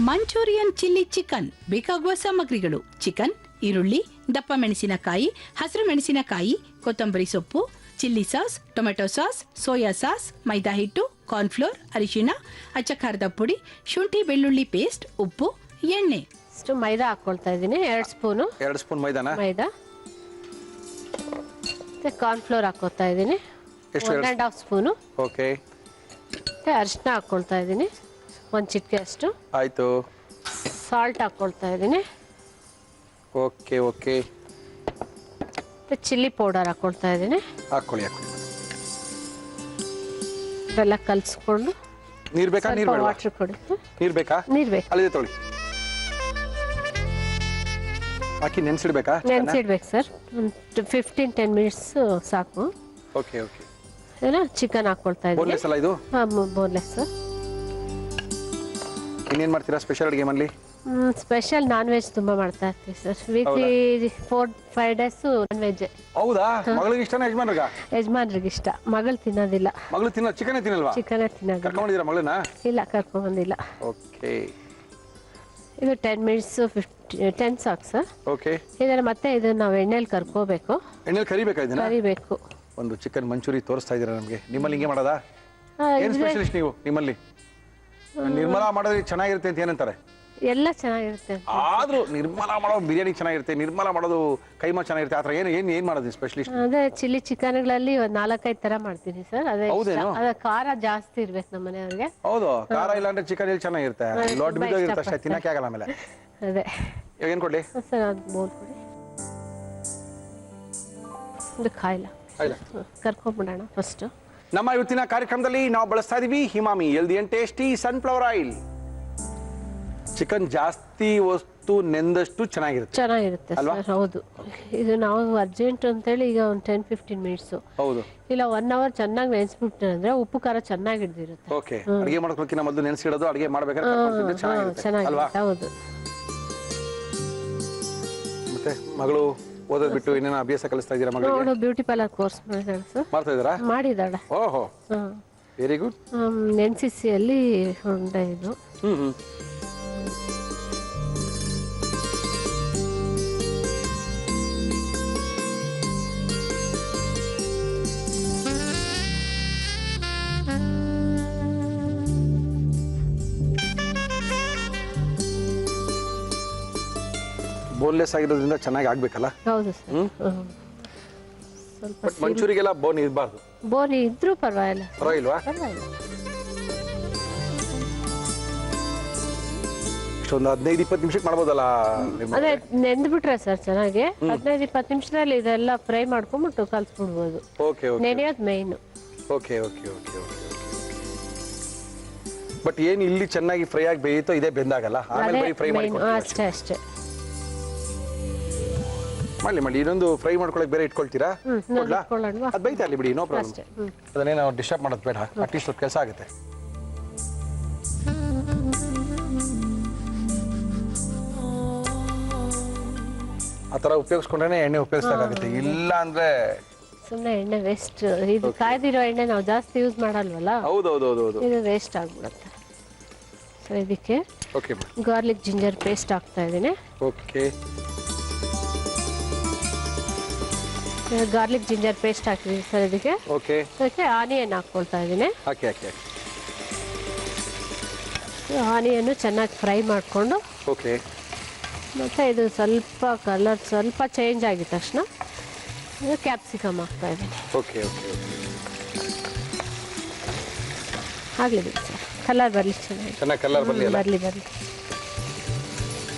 ಮಂಚೂರಿಯನ್ ಚಿಲ್ಲಿ ಚಿಕನ್ ಬೇಕಾಗುವ ಸಾಮಗ್ರಿಗಳು: ಚಿಕನ್, ಈರುಳ್ಳಿ, ದಪ್ಪ ಮೆಣಸಿನಕಾಯಿ, ಹಸಿರು ಮೆಣಸಿನಕಾಯಿ, ಕೊತ್ತಂಬರಿ ಸೊಪ್ಪು, chilli sauce, tomato sauce, soya sauce, ಮೈದಾ ಹಿಟ್ಟು, ಕಾರ್ನ್ಫ್ಲೋರ್, ಅರಿಶಿಣ, ಅಚ್ಚ ಖಾರದ ಪುಡಿ, ಶುಂಠಿ ಬೆಳ್ಳುಳ್ಳಿ ಪೇಸ್ಟ್, ಉಪ್ಪು, ಎಣ್ಣೆ. ಇಷ್ಟು ಮೈದಾ ಹಾಕ್ಕೊಳ್ತಾ ಇದ್ದೀನಿ, 2 ಸ್ಪೂನು. 2 ಸ್ಪೂನ್ ಮೈದಾನ? ಮೈದಾ. ಮತ್ತೆ ಕಾರ್ನ್ಫ್ಲೋರ್ ಹಾಕ್ಕೊಳ್ತಾ ಇದ್ದೀನಿ, ಎಷ್ಟು? 1.5 ಸ್ಪೂನು. ಓಕೆ. ಮತ್ತೆ ಅರಿಶಿನ ಹಾಕ್ಕೊಳ್ತಾ ಇದ್ದೀನಿ, 1 ಚಿಟಿಕೆ ಅಷ್ಟು. ಆಯಿತು. ಸಾಲ್ಟ್ ಹಾಕ್ಕೊಳ್ತಾ ಇದ್ದೀನಿ. Okay okay. ಮತ್ತೆ ಚಿಲ್ಲಿ ಪೌಡರ್ ಹಾಕ್ಕೊಳ್ತಾ ಇದ್ದೀನಿ. ಹಾಕ್ಕೊಳ್ಳಿ ಹಾಕ್ಕೊಳ್ಳಿ. ಇದೆಲ್ಲ ಕಲಿಸ್ಕೊಂಡು ನೀರು ಬೇಕಾ? ನೀರು ಬೇಡ? ವಾಟರ್ ಕೊಡಿ. ನೀರು ಬೇಕಾ? ನೀರು ಬೇಕು. ಅಲ್ಲಿದೆ ತೊಗೊಳ್ಳಿ. ಹಾಕಿ ನೆನೆಸಿಡ್ಬೇಕಾ? ನೆನೆಸಿಡ್ಬೇಕು ಸರ್, ಒಂದು 15-10 ಮಿನಿಟ್ಸ್ ಸಾಕು. Okay okay. ಏನೋ ಚಿಕನ್ ಹಾಕ್ಕೊಳ್ತಾ ಇದ್ದೀನಿ. ಬೋನ್ಲೆಸ್ ಅಲ್ಲ ಇದು? ಹಾಂ, ಬೋನ್ಲೆಸ್ ಸರ್. ಇನ್ನೇನು ಮಾಡ್ತೀರಾ ಸ್ಪೆಷಲ್ ಅಡುಗೆ ಮನೇಲಿ? ಸ್ಪೆಷಲ್ ನಾನ್ ವೆಜ್ ತುಂಬ ಮಾಡ್ತಾ ಇರ್ತೀವಿ sir. Weekly 4-5 days non veg. ಹೌದಾ? ಮಗಳಿಗೆ ಇಷ್ಟನಾ ಯಜಮಾನ್ರಿಗ? ಯಜಮಾನ್ರಿಗೆ ಇಷ್ಟ, ಮಗಳು ತಿನ್ನೋದಿಲ್ಲ. ಮಗಳು ಚಿಕನೇ ತಿನ್ನಲ್ವಾ? ಚಿಕನೇ ತಿನ್ನೋದಿಲ್ಲ. ಕರ್ಕೊಂಡಿದ್ದೀರಾ ಮಗಳನ್ನ? ಇಲ್ಲ, ಕರ್ಕೊಂಬಂದಿಲ್ಲ. ಓಕೆ. ಇದು 10 ಮಿನಿಟ್ಸ್ 10 ಸಾಕು ಸರ್. ಓಕೆ. ಇದರ ಮತ್ತೆ ಇದನ್ನ ನಾವು ಎಣ್ಣೆಲಿ ಕರ್ಕೋಬೇಕು. ಎಣ್ಣೆಲಿ ಕರಿಬೇಕಾ ಇದನ್ನ? ಕರಿಬೇಕು. ಒಂದು ಚಿಕನ್ ಮಂಚೂರಿ ತೋರಿಸ್ತಾ ಇದ್ದೀರಾ ನಮಗೆ. ನಿಮ್ಮಲ್ಲಿ ಹಿಂಗೆ ಮಾಡೋದಾ? ಏನು ಇದ್ರೆ ಸ್ಪೆಷಲಿಸ್ಟ್ ನೀವು ನಿಮ್ಮಲ್ಲಿ? ನಿರ್ಮಲಾ ಮಾಡೋದ್ರೆ ಚೆನ್ನಾಗಿರುತ್ತೆ ಅಂತ ಏನಂತಾರೆ? ಎಲ್ಲ ಚೆನ್ನಾಗಿರುತ್ತೆ. ಆದ್ರೂ ನಿರ್ಮಲಾ ಮಾಡೋ ಬಿರಿಯಾನಿ ಚೆನ್ನಾಗಿರುತ್ತೆ, ನಿರ್ಮಲಾ ಮಾಡೋದು ಕೈಮಾ ಚೆನ್ನಾಗಿರುತ್ತೆ. ಆ ಥರ ಏನು ಮಾಡೋದು ಸ್ಪೆಷಲಿಸ್ಟ್? ಅದೇ ಚಿಲ್ಲಿ ಚಿಕನ್ಗಳಲ್ಲಿ ಒಂದು 4-5 ಥರ ಮಾಡ್ತೀನಿ ಸರ್. ಅದೇ ಇಷ್ಟ. ಹೌದೇನು? ಅದೇ ಖಾರ ಜಾಸ್ತಿ ಇರ್ಬೇಕು ನಮ್ಮ ಮನೆಯವ್ರಿಗೆ. ಹೌದು, ಖಾರ ಇಲ್ಲ ಅಂದ್ರೆ ಚಿಕನ್ ಎಲ್ಲಿ ಚೆನ್ನಾಗಿರುತ್ತೆ, ಲೊಡ್ ಬಿದ್ದೋಗಿರುತ್ತೆ ಅಷ್ಟೇ, ತಿನ್ನಕ್ಕೆ ಆಗಲ್ಲ ಆಮೇಲೆ. ಅದೇ. ಇವಾಗ ಏನು ಕೊಡ್ಲಿ ಸರ್? ಅದು ಬೋಲ್ ಕೊಡಿ. ಇದು ಕಾಯಿಲ್ಲ, ಕರ್ಕೊಂಡ್ಬಿಡೋಣ ಫಸ್ಟ್. ನಮ್ಮ ಇವತ್ತಿನ ಕಾರ್ಯಕ್ರಮದಲ್ಲಿ ನಾವು ಬಳಸ್ತಾ ಇದೀವಿ Himami healthy and tasty sunflower oil. Chicken ಜಾಸ್ತಿ ವಸ್ತು ನೆಂದಷ್ಟು ಚೆನ್ನಾಗಿರುತ್ತೆ ಸರ್. ಹೌದು. ಇದು ನಾವು ಅರ್ಜೆಂಟ್ ಅಂತೇಳಿ ಈಗ ಒಂದು 10-15 ಮಿನಿಟ್ಸ್, ಹೌದು, ಇಲ್ಲ 1 ಅವರ್ ಚೆನ್ನಾಗಿ ನೆನೆಸ್ಬಿಟ್ಟು ಅಂದ್ರೆ ಉಪ್ಪು ಖಾರ ಚೆನ್ನಾಗಿ ಹಿಡಿದಿರುತ್ತೆ. ಓಕೆ. ಅಡಿಗೆ ಮಾಡೋಕ್ಕಿಂತ ಮೊದಲು ನೆನೆಸಿಡೋದು, ಅಡಿಗೆ ಮಾಡ್ಬೇಕಾದ್ರೆ ಚೆನ್ನಾಗಿರುತ್ತೆ. ಹೌದು. ಮತ್ತೆ ಮಗಳು ಓದೋದು ಬಿಟ್ಟು ಇನ್ನೇನು ಅಭ್ಯಾಸ ಕಲಿಸ್ತಾ ಇದ್ದೀರಾ ಮಗಳಿಗೆ? ಅವಳು ಬ್ಯೂಟಿ ಪಾರ್ಲರ್ ಕೋರ್ಸ್ ಮಾಡಿದಾಳೆ ಸರ್. ಮಾಡ್ತಾ ಇದ್ದೀರಾ? ಮಾಡಿದಾಳೆ. ಓಹೋ, ವೆರಿ ಗುಡ್. NCC ಅಲ್ಲಿ ಹೊಂಡೆ ಇದು. ಬೋನ್ಲೆಸ್ ಆಗಿರೋದ್ರಿಂದ ಚೆನ್ನಾಗಿ ಆಗ್ಬೇಕಲ್ಲ? ಹೌದು ಸರ್. ಸ್ವಲ್ಪ ಬಟ್ ಮಂಚೂರಿಗೆಲ್ಲ ಬೋನ್ ಇರಬಾರ್ದು. ಬೋನ್ ಇದ್ರೂ ಪರವಾಗಿಲ್ಲ. ಪರವಾಗಿಲ್ವಾ? ಪರವಾಗಿಲ್ಲ. ಇಷ್ಟೊಂದು 15-20 ನಿಮಿಷಕ್ಕೆ ಮಾಡ್ಬೋದಲ್ಲ? ಅದೇ ನೆಂದ್ಬಿಟ್ರೆ ಸರ್ ಚೆನ್ನಾಗಿ 15-20 ನಿಮಿಷದಲ್ಲಿ ಇದೆಲ್ಲ ಫ್ರೈ ಮಾಡ್ಕೊಂಡ್ಬಿಟ್ಟು ಕಲ್ಸ್ಬಿಡ್ಬೋದು. Okay okay. ನೆನೆಯೋದು main. Okay okay okay okay. But ಏನು ಇಲ್ಲಿ ಚೆನ್ನಾಗಿ ಫ್ರೈ ಆಗಿ ಬೇಯಿತೋ ಇದೇ ಬೆಂದಾಗಲ್ಲ, ಆಮೇಲೆ ಬರೀ ಫ್ರೈ ಮಾಡಿ ಅಷ್ಟೇ ಅಷ್ಟೇ ಮಾಡಿ. ಇನ್ನೊಂದು ಫ್ರೈ ಮಾಡ್ಕೊಳಕ್ಕೆ ಬೇರೆ ಇಟ್ಕೊಳ್ತೀರಾ? ಇಟ್ಕೊಳ್ಳೋಣ. ಅದು ಬೈತಾ ಇರಲಿ ಬಿಡಿ, ನೋ ಪ್ರಾಬ್ಲಮ್. ಅಷ್ಟೇ. ಅದನ್ನೇನು ಡಿಸ್ಟರ್ಬ್ ಮಾಡೋದು ಬೇಡ, ಅಟ್ಲೀಸ್ಟ್ ಸ್ವಲ್ಪ ಕೆಲಸ ಆಗುತ್ತೆ. ಆ ಥರ ಉಪಯೋಗಿಸ್ಕೊಂಡ್ರೆ ಎಣ್ಣೆ ಉಪಯೋಗಿಸ್ದಾಗುತ್ತೆ, ಇಲ್ಲ ಅಂದ್ರೆ ಸುಮ್ಮನೆ ಎಣ್ಣೆ ವೇಸ್ಟ್. ಇದು ಕಾಯ್ದಿರೋ ಎಣ್ಣೆ ನಾವು ಜಾಸ್ತಿ ಯೂಸ್ ಮಾಡಲ್ವಲ್ಲ, ಹೌದೌದೌದು, ಇದು ವೇಸ್ಟ್ ಆಗ್ಬಿಡುತ್ತೆ. ಸೊ ಇದಕ್ಕೆ ಓಕೆ ಗಾರ್ಲಿಕ್ ಜಿಂಜರ್ ಪೇಸ್ಟ್ ಹಾಕ್ತಾ ಇದ್ದೀನಿ. ಓಕೆ. ಗಾರ್ಲಿಕ್ ಜಿಂಜರ್ ಪೇಸ್ಟ್ ಹಾಕಿದ್ದೀನಿ ಸರ್ ಇದಕ್ಕೆ. ಓಕೆ. ಅದಕ್ಕೆ ಆನಿಯನ್ ಹಾಕ್ಕೊಳ್ತಾ ಇದ್ದೀನಿ. ಹಾಕಿ ಹಾಕಿ ಹಾಕಿ. ಆನಿಯನ್ನು ಚೆನ್ನಾಗಿ ಫ್ರೈ ಮಾಡಿಕೊಂಡು, ಓಕೆ. ಮತ್ತು ಇದು ಸ್ವಲ್ಪ ಕಲರ್ ಸ್ವಲ್ಪ ಚೇಂಜ್ ಆಗಿದ ತಕ್ಷಣ ಕ್ಯಾಪ್ಸಿಕಮ್ ಹಾಕ್ತಾ ಇದ್ದೀನಿ. Okay okay okay. ಆಗಲಿ ಬಿಡಿ ಸರ್, ಕಲರ್ ಬರಲಿ ಚೆನ್ನಾಗಿ ಕಲರ್ ಬರಲಿ.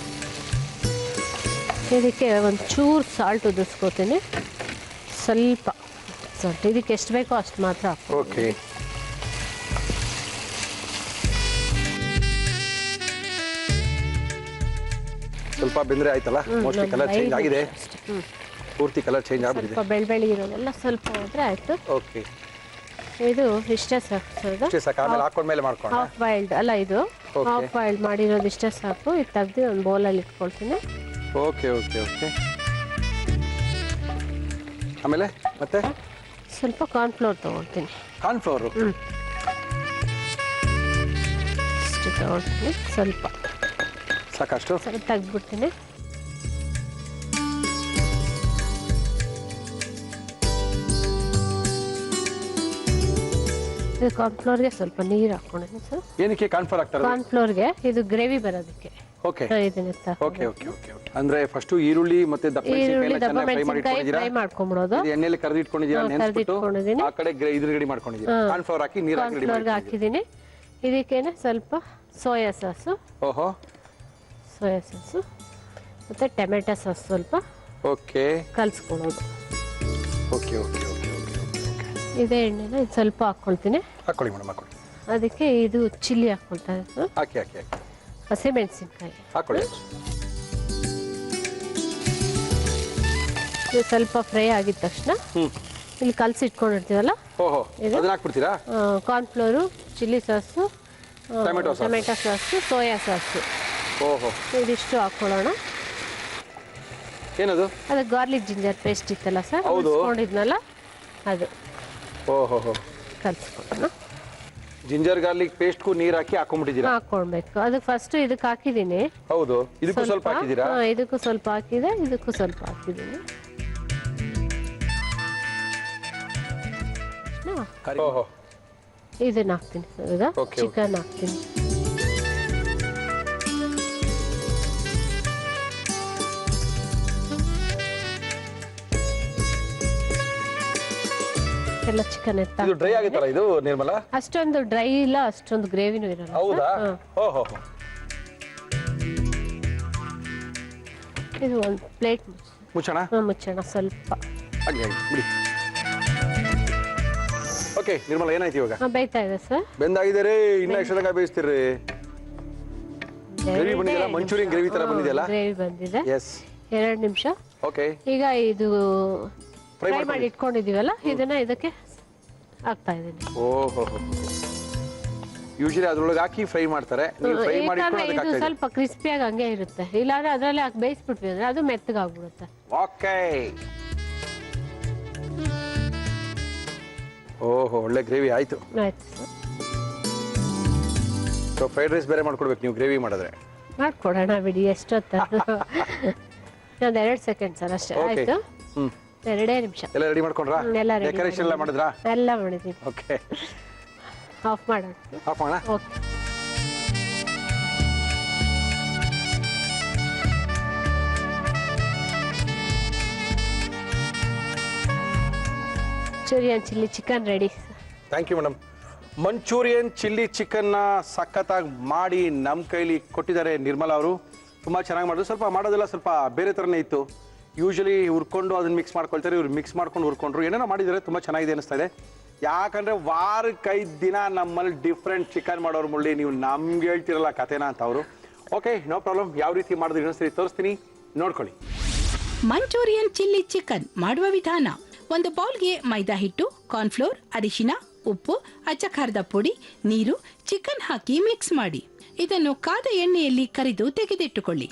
ಇದಕ್ಕೆ ಒಂಚೂರು ಸಾಲ್ಟ್ ಉದಿಸ್ಕೋತೀನಿ, ಸ್ವಲ್ಪ ಸಾಲ್ಟ್. ಇದಕ್ಕೆ ಎಷ್ಟು ಬೇಕೋ ಅಷ್ಟು ಮಾತ್ರ ಹಾಕ್ತೀನಿ. ಓಕೆ. ಸ್ವಲ್ಪ ಬೆಂದ್ರೆ ಆಯ್ತಲ್ಲ, ಮೋಸ್ಟ್ಲಿ ಕಲರ್ ಚೇಂಜ್ ಆಗಿದೆ. ಪೂರ್ತಿ ಕಲರ್ ಚೇಂಜ್ ಆಗ್ಬಿಟ್ಟಿದೆ. ಸ್ವಲ್ಪ ಬೆಳ್ಳಿ ಇರೋದೆಲ್ಲ ಸ್ವಲ್ಪ ಹೋದ್ರೆ ಆಯ್ತು. ಓಕೆ. ಇದು ಇಷ್ಟೇ ಸಾಕು ಸರ್. ಇಷ್ಟೇ ಸಾಕು. ಆಮೇಲೆ ಹಾಕೊಂಡ್ಮೇಲೆ ಮಾಡ್ಕೊಂಡು ಹಾಫ್ ಬಾಯ್ಲ್ಡ್ ಅಲ್ಲ, ಇದು ಹಾಫ್ ಬಾಯ್ಲ್ಡ್ ಮಾಡಿರೋದು ಇಷ್ಟೇ ಸಾಕು. ಇದು ತೆಗ್ದು ಒಂದು ಬೌಲಲ್ಲಿ ಇಟ್ಕೊಳ್ತೀನಿ. Okay okay okay. ಆಮೇಲೆ ಮತ್ತೆ ಸ್ವಲ್ಪ ಕಾರ್ನ್ಫ್ಲೋರ್ ತೊಗೊಳ್ತೀನಿ. ಕಾರ್ನ್ಫ್ಲೋರು ಇಷ್ಟು ತೊಗೊಳ್ತೀನಿ. ಸ್ವಲ್ಪ ಸಾಕಷ್ಟು ತೆಗ್ದ್ಬಿಡ್ತೀನಿ. ಇದು ಕಾರ್ನ್ಫ್ಲೋರ್ಗೆ ಸ್ವಲ್ಪ ನೀರು ಹಾಕ್ಕೊಂಡಿದ್ದೀನಿ ಸರ್. ಏನಕ್ಕೆ ಕಾರ್ನ್ಫ್ಲೋರ್ ಹಾಕ್ತಾರೆ? ಕಾರ್ನ್ಫ್ಲೋರ್ಗೆ ಇದು ಗ್ರೇವಿ ಬರೋದಕ್ಕೆ. ಓಕೆ ಇದನ್ನ ಓಕೆ ಓಕೆ ಓಕೆ. ಅಂದ್ರೆ ಫಸ್ಟ್ ಈರುಳ್ಳಿ ಮತ್ತೆ ದಪ್ಪ ಮೆಣಸಿನಕಾಯಿ ಫ್ರೈ ಮಾಡ್ಕೊಂಡ್ಬಿಡೋದು. ಎಣ್ಣೆಲಿ ಕರೆದು ಇಟ್ಕೊಂಡಿದ್ದೀರಾ, ನೆನೆಸ್ಬಿಟ್ಟು ಇಟ್ಕೊಂಡಿದ್ದೀನಿ. ಆ ಕಡೆ ಇದು ರೆಡಿ ಮಾಡ್ಕೊಂಡಿದ್ದೀರಾ. ಕಾರ್ನ್ಫ್ಲೋರ್ ಹಾಕಿ ನೀರು ಹಾಕಿ ರೆಡಿ ಕಾರ್ನ್ಫ್ಲೋರ್ಗೆ ಹಾಕಿದ್ದೀನಿ. ಇದಕ್ಕೇನೆ ಸ್ವಲ್ಪ ಸೋಯಾ ಸಾಸು. ಓಹೋ. ಸೋಯಾ ಸಾಸು ಮತ್ತೆ ಟೊಮೆಟೊ ಸಾಸ್ ಸ್ವಲ್ಪ ಓಕೆ ಕಲ್ಸ್ಕೊಳ್ಳೋದು. Okay okay okay okay okay. ಇದೇ ಎಣ್ಣೆನ ಇದು ಸ್ವಲ್ಪ ಹಾಕ್ಕೊಳ್ತೀನಿ. ಹಾಕೊಳ್ಳಿ ಮೇಡಮ್, ಹಾಕೊಳ್ಳಿ. ಅದಕ್ಕೆ ಇದು ಚಿಲ್ಲಿ ಹಾಕ್ಕೊಳ್ತಾ ಇದ್ದೀನಿ. ಹಾಕಿ ಹಾಕಿ ಹಾಕಿ. ಹಸಿಮೆಣಸಿನ್ಕಾಯಿ ಹಾಕೊಳ್ಳಿ. ಇದು ಸ್ವಲ್ಪ ಫ್ರೈ ಆಗಿದ ತಕ್ಷಣ ಇಲ್ಲಿ ಕಲಸಿಟ್ಕೊಂಡಿರ್ತೀವಲ್ಲ, ಓಹೋ, ಅದನ್ನ ಹಾಕ್ಬಿಡ್ತೀರಾ? Cornflour, chilli sauce, tomato sauce, soya sauce, ಓಹೋ, ಇದಿಷ್ಟು ಹಾಕ್ಕೊಳ್ಳೋಣ. ಏನದು? ಅದು ಗಾರ್ಲಿಕ್ ಜಿಂಜರ್ ಪೇಸ್ಟ್ ಇತ್ತಲ್ಲ ಸರ್, ಇಟ್ಕೊಂಡಿದ್ನಲ್ಲ ಅದು. ಓಹೋ, ಕಲಿಸ್ಕೊಳ್ಳೋಣ. ಜಿಂಜರ್ ಗಾರ್ಲಿಕ್ ಪೇಸ್ಟ್ಗೂ ನೀರು ಹಾಕಿ ಹಾಕೊಂಡ್ಬಿಟ್ಟಿದ್ದೀರಾ? ಹಾಕೊಳ್ಬೇಕು. ಅದು ಫಸ್ಟ್ ಇದಕ್ಕೆ ಹಾಕಿದ್ದೀನಿ. ಹೌದು, ಇದಕ್ಕೂ ಸ್ವಲ್ಪ ಹಾಕಿದ್ದೀರಾ? ಇದಕ್ಕೂ ಸ್ವಲ್ಪ ಹಾಕಿದೆ, ಇದಕ್ಕೂ ಸ್ವಲ್ಪ ಹಾಕಿದ್ದೀನಿ. ಓಹೋ, ಇದನ್ನ ಹಾಕ್ತೀನಿ ಸರ್. ಈಗ ಚಿಕನ್ ಹಾಕ್ತೀನಿ. ಎಲ್ಲ ಚಿಕನ್ ಇದು ಡ್ರೈ ಆಗಿತ್ತಲ್ಲ ಇದು ನಿರ್ಮಲಾ? ಅಷ್ಟೊಂದು ಡ್ರೈ ಇಲ್ಲ, ಅಷ್ಟೊಂದು ಗ್ರೇವಿನೂ ಇರಲ್ಲ. ಹೌದಾ? ಓಹೋ. ಇದು ಒಂದು ಪ್ಲೇಟ್ ಮುಚ್ಚೋಣ. ಮುಚ್ಚೋಣ ಸ್ವಲ್ಪ. ಹಾಗೆ ಬಿಡಿ. ಓಕೆ ನಿರ್ಮಲಾ, ಏನಾಯ್ತು ಇವಾಗ? ಬೇಯ್ತಾ ಇದೆ ಸರ್. ಬೆಂದಾಗಿದ್ದಾರೆ. ಇನ್ನ ಎಷ್ಟೊತ್ತಾಗ ಬೇಯಿಸ್ತೀರಿ? ಗ್ರೇವಿ ಬಂದಿದೆಯಲ್ಲ, ಮಂಚೂರಿಯನ್ ಗ್ರೇವಿ ತರ ಬಂದಿದೆಯಲ್ಲ? ಗ್ರೇವಿ ಬಂದಿದೆ. ಎಸ್. 2 ನಿಮಿಷ. ಓಕೆ. ಈಗ ಇದು ಫ್ರೈ ಮಾಡಿ ಇಟ್ಕೊಂಡಿದೀವಲ್ಲ, ಇದನ್ನ ಇದಕ್ಕೆ ಹಾಕ್ತಾ ಇದ್ದೀನಿ. ಓಹೋ, ಯೂಶಲಿ ಅದ್ರೊಳಗೆ ಹಾಕಿ ಫ್ರೈ ಮಾಡ್ತಾರೆ. ನೀವು ಫ್ರೈ ಮಾಡಿ ಇದು ಸ್ವಲ್ಪ ಕ್ರಿಸ್ಪಿಯಾಗಿ ಹಂಗೆ ಇರುತ್ತೆ. ಇಲ್ಲಾಂದ್ರೆ ಅದರಲ್ಲಿ ಹಾಕಿ ಬೇಯಿಸ್ಬಿಟ್ವಿ ಅಂದ್ರೆ ಅದು ಮೆತ್ತಗಾಗ್ಬಿಡುತ್ತೆ. ಓಕೆ. ಓಹೋ, ಒಳ್ಳೆ ಗ್ರೇವಿ ಆಯ್ತು. ಆಯ್ತು ಸರ್. ಸೊ ಫ್ರೈಡ್ ರೈಸ್ ಬೇರೆ ಮಾಡ್ಕೊಡ್ಬೇಕು ನೀವು ಗ್ರೇವಿ ಮಾಡಿದ್ರೆ. ಮಾಡ್ಕೊಡೋಣ ಬಿಡಿ, ಎಷ್ಟೊತ್ತು. ಒಂದು 2 ಸೆಕೆಂಡ್ ಸರ್ ಅಷ್ಟೇ. ಆಯ್ತು, 2 ನಿಮಿಷ. ಎಲ್ಲ ರೆಡಿ ಮಾಡ್ಕೊಂಡ್ರಾ? ಡೆಕೋರೇಷನ್ ಎಲ್ಲ ಮಾಡಿದ್ರಾ? ಎಲ್ಲ ಮಾಡಿದ್ದೀವಿ. ಓಕೆ. ಆಫ್ ಮಾಡೋಣ. ಆಫ್ ಮಾಡೋಣ. Okay. Manchurian chilli chicken ready. Thank you madam. Manchurian chilli ಚಿಕನ್ನ ಸಖತ್ತಾಗಿ ಮಾಡಿ ನಮ್ಮ ಕೈಲಿ ಕೊಟ್ಟಿದ್ದಾರೆ ನಿರ್ಮಲಾ ಅವರು. ತುಂಬ ಚೆನ್ನಾಗಿ ಮಾಡಿದ್ರು. ಸ್ವಲ್ಪ ಮಾಡೋದೆಲ್ಲ ಸ್ವಲ್ಪ ಬೇರೆ ಥರನೇ ಇತ್ತು. ಯೂಶಲಿ ಹುರ್ಕೊಂಡು ಅದನ್ನ ಮಿಕ್ಸ್ ಮಾಡ್ಕೊಳ್ತಾರೆ, ಇವ್ರು ಮಿಕ್ಸ್ ಮಾಡ್ಕೊಂಡು ಹುರ್ಕೊಂಡ್ರು. ಏನೇನೋ ಮಾಡಿದ್ದಾರೆ, ತುಂಬ ಚೆನ್ನಾಗಿದೆ ಅನಿಸ್ತಾ ಇದೆ. ಯಾಕಂದರೆ ವಾರಕ್ಕೆ 5 ದಿನ ನಮ್ಮಲ್ಲಿ ಡಿಫ್ರೆಂಟ್ ಚಿಕನ್ ಮಾಡೋರು ಮುಳ್ಳಿ, ನೀವು ನಮ್ಗೆ ಹೇಳ್ತಿರಲ್ಲ ಕಥೆನಾ ಅಂತ ಅವರು. Okay, no problem. ಯಾವ ರೀತಿ ಮಾಡಿದ್ರು ಇನ್ನೊಂದ್ಸರಿ ತೋರಿಸ್ತೀನಿ, ನೋಡ್ಕೊಳ್ಳಿ. ಮಂಚೂರಿಯನ್ ಚಿಲ್ಲಿ ಚಿಕನ್ ಮಾಡುವ ವಿಧಾನ: ಒಂದು ಬೌಲ್ಗೆ ಮೈದಾ ಹಿಟ್ಟು, ಕಾರ್ನ್ಫ್ಲೋರ್, ಅರಿಶಿನ, ಉಪ್ಪು, ಅಚ್ಚ ಖಾರದ ಪುಡಿ, ನೀರು, ಚಿಕನ್ ಹಾಕಿ ಮಿಕ್ಸ್ ಮಾಡಿ. ಇದನ್ನು ಕಾದ ಎಣ್ಣೆಯಲ್ಲಿ ಕರಿದು ತೆಗೆದಿಟ್ಟುಕೊಳ್ಳಿ.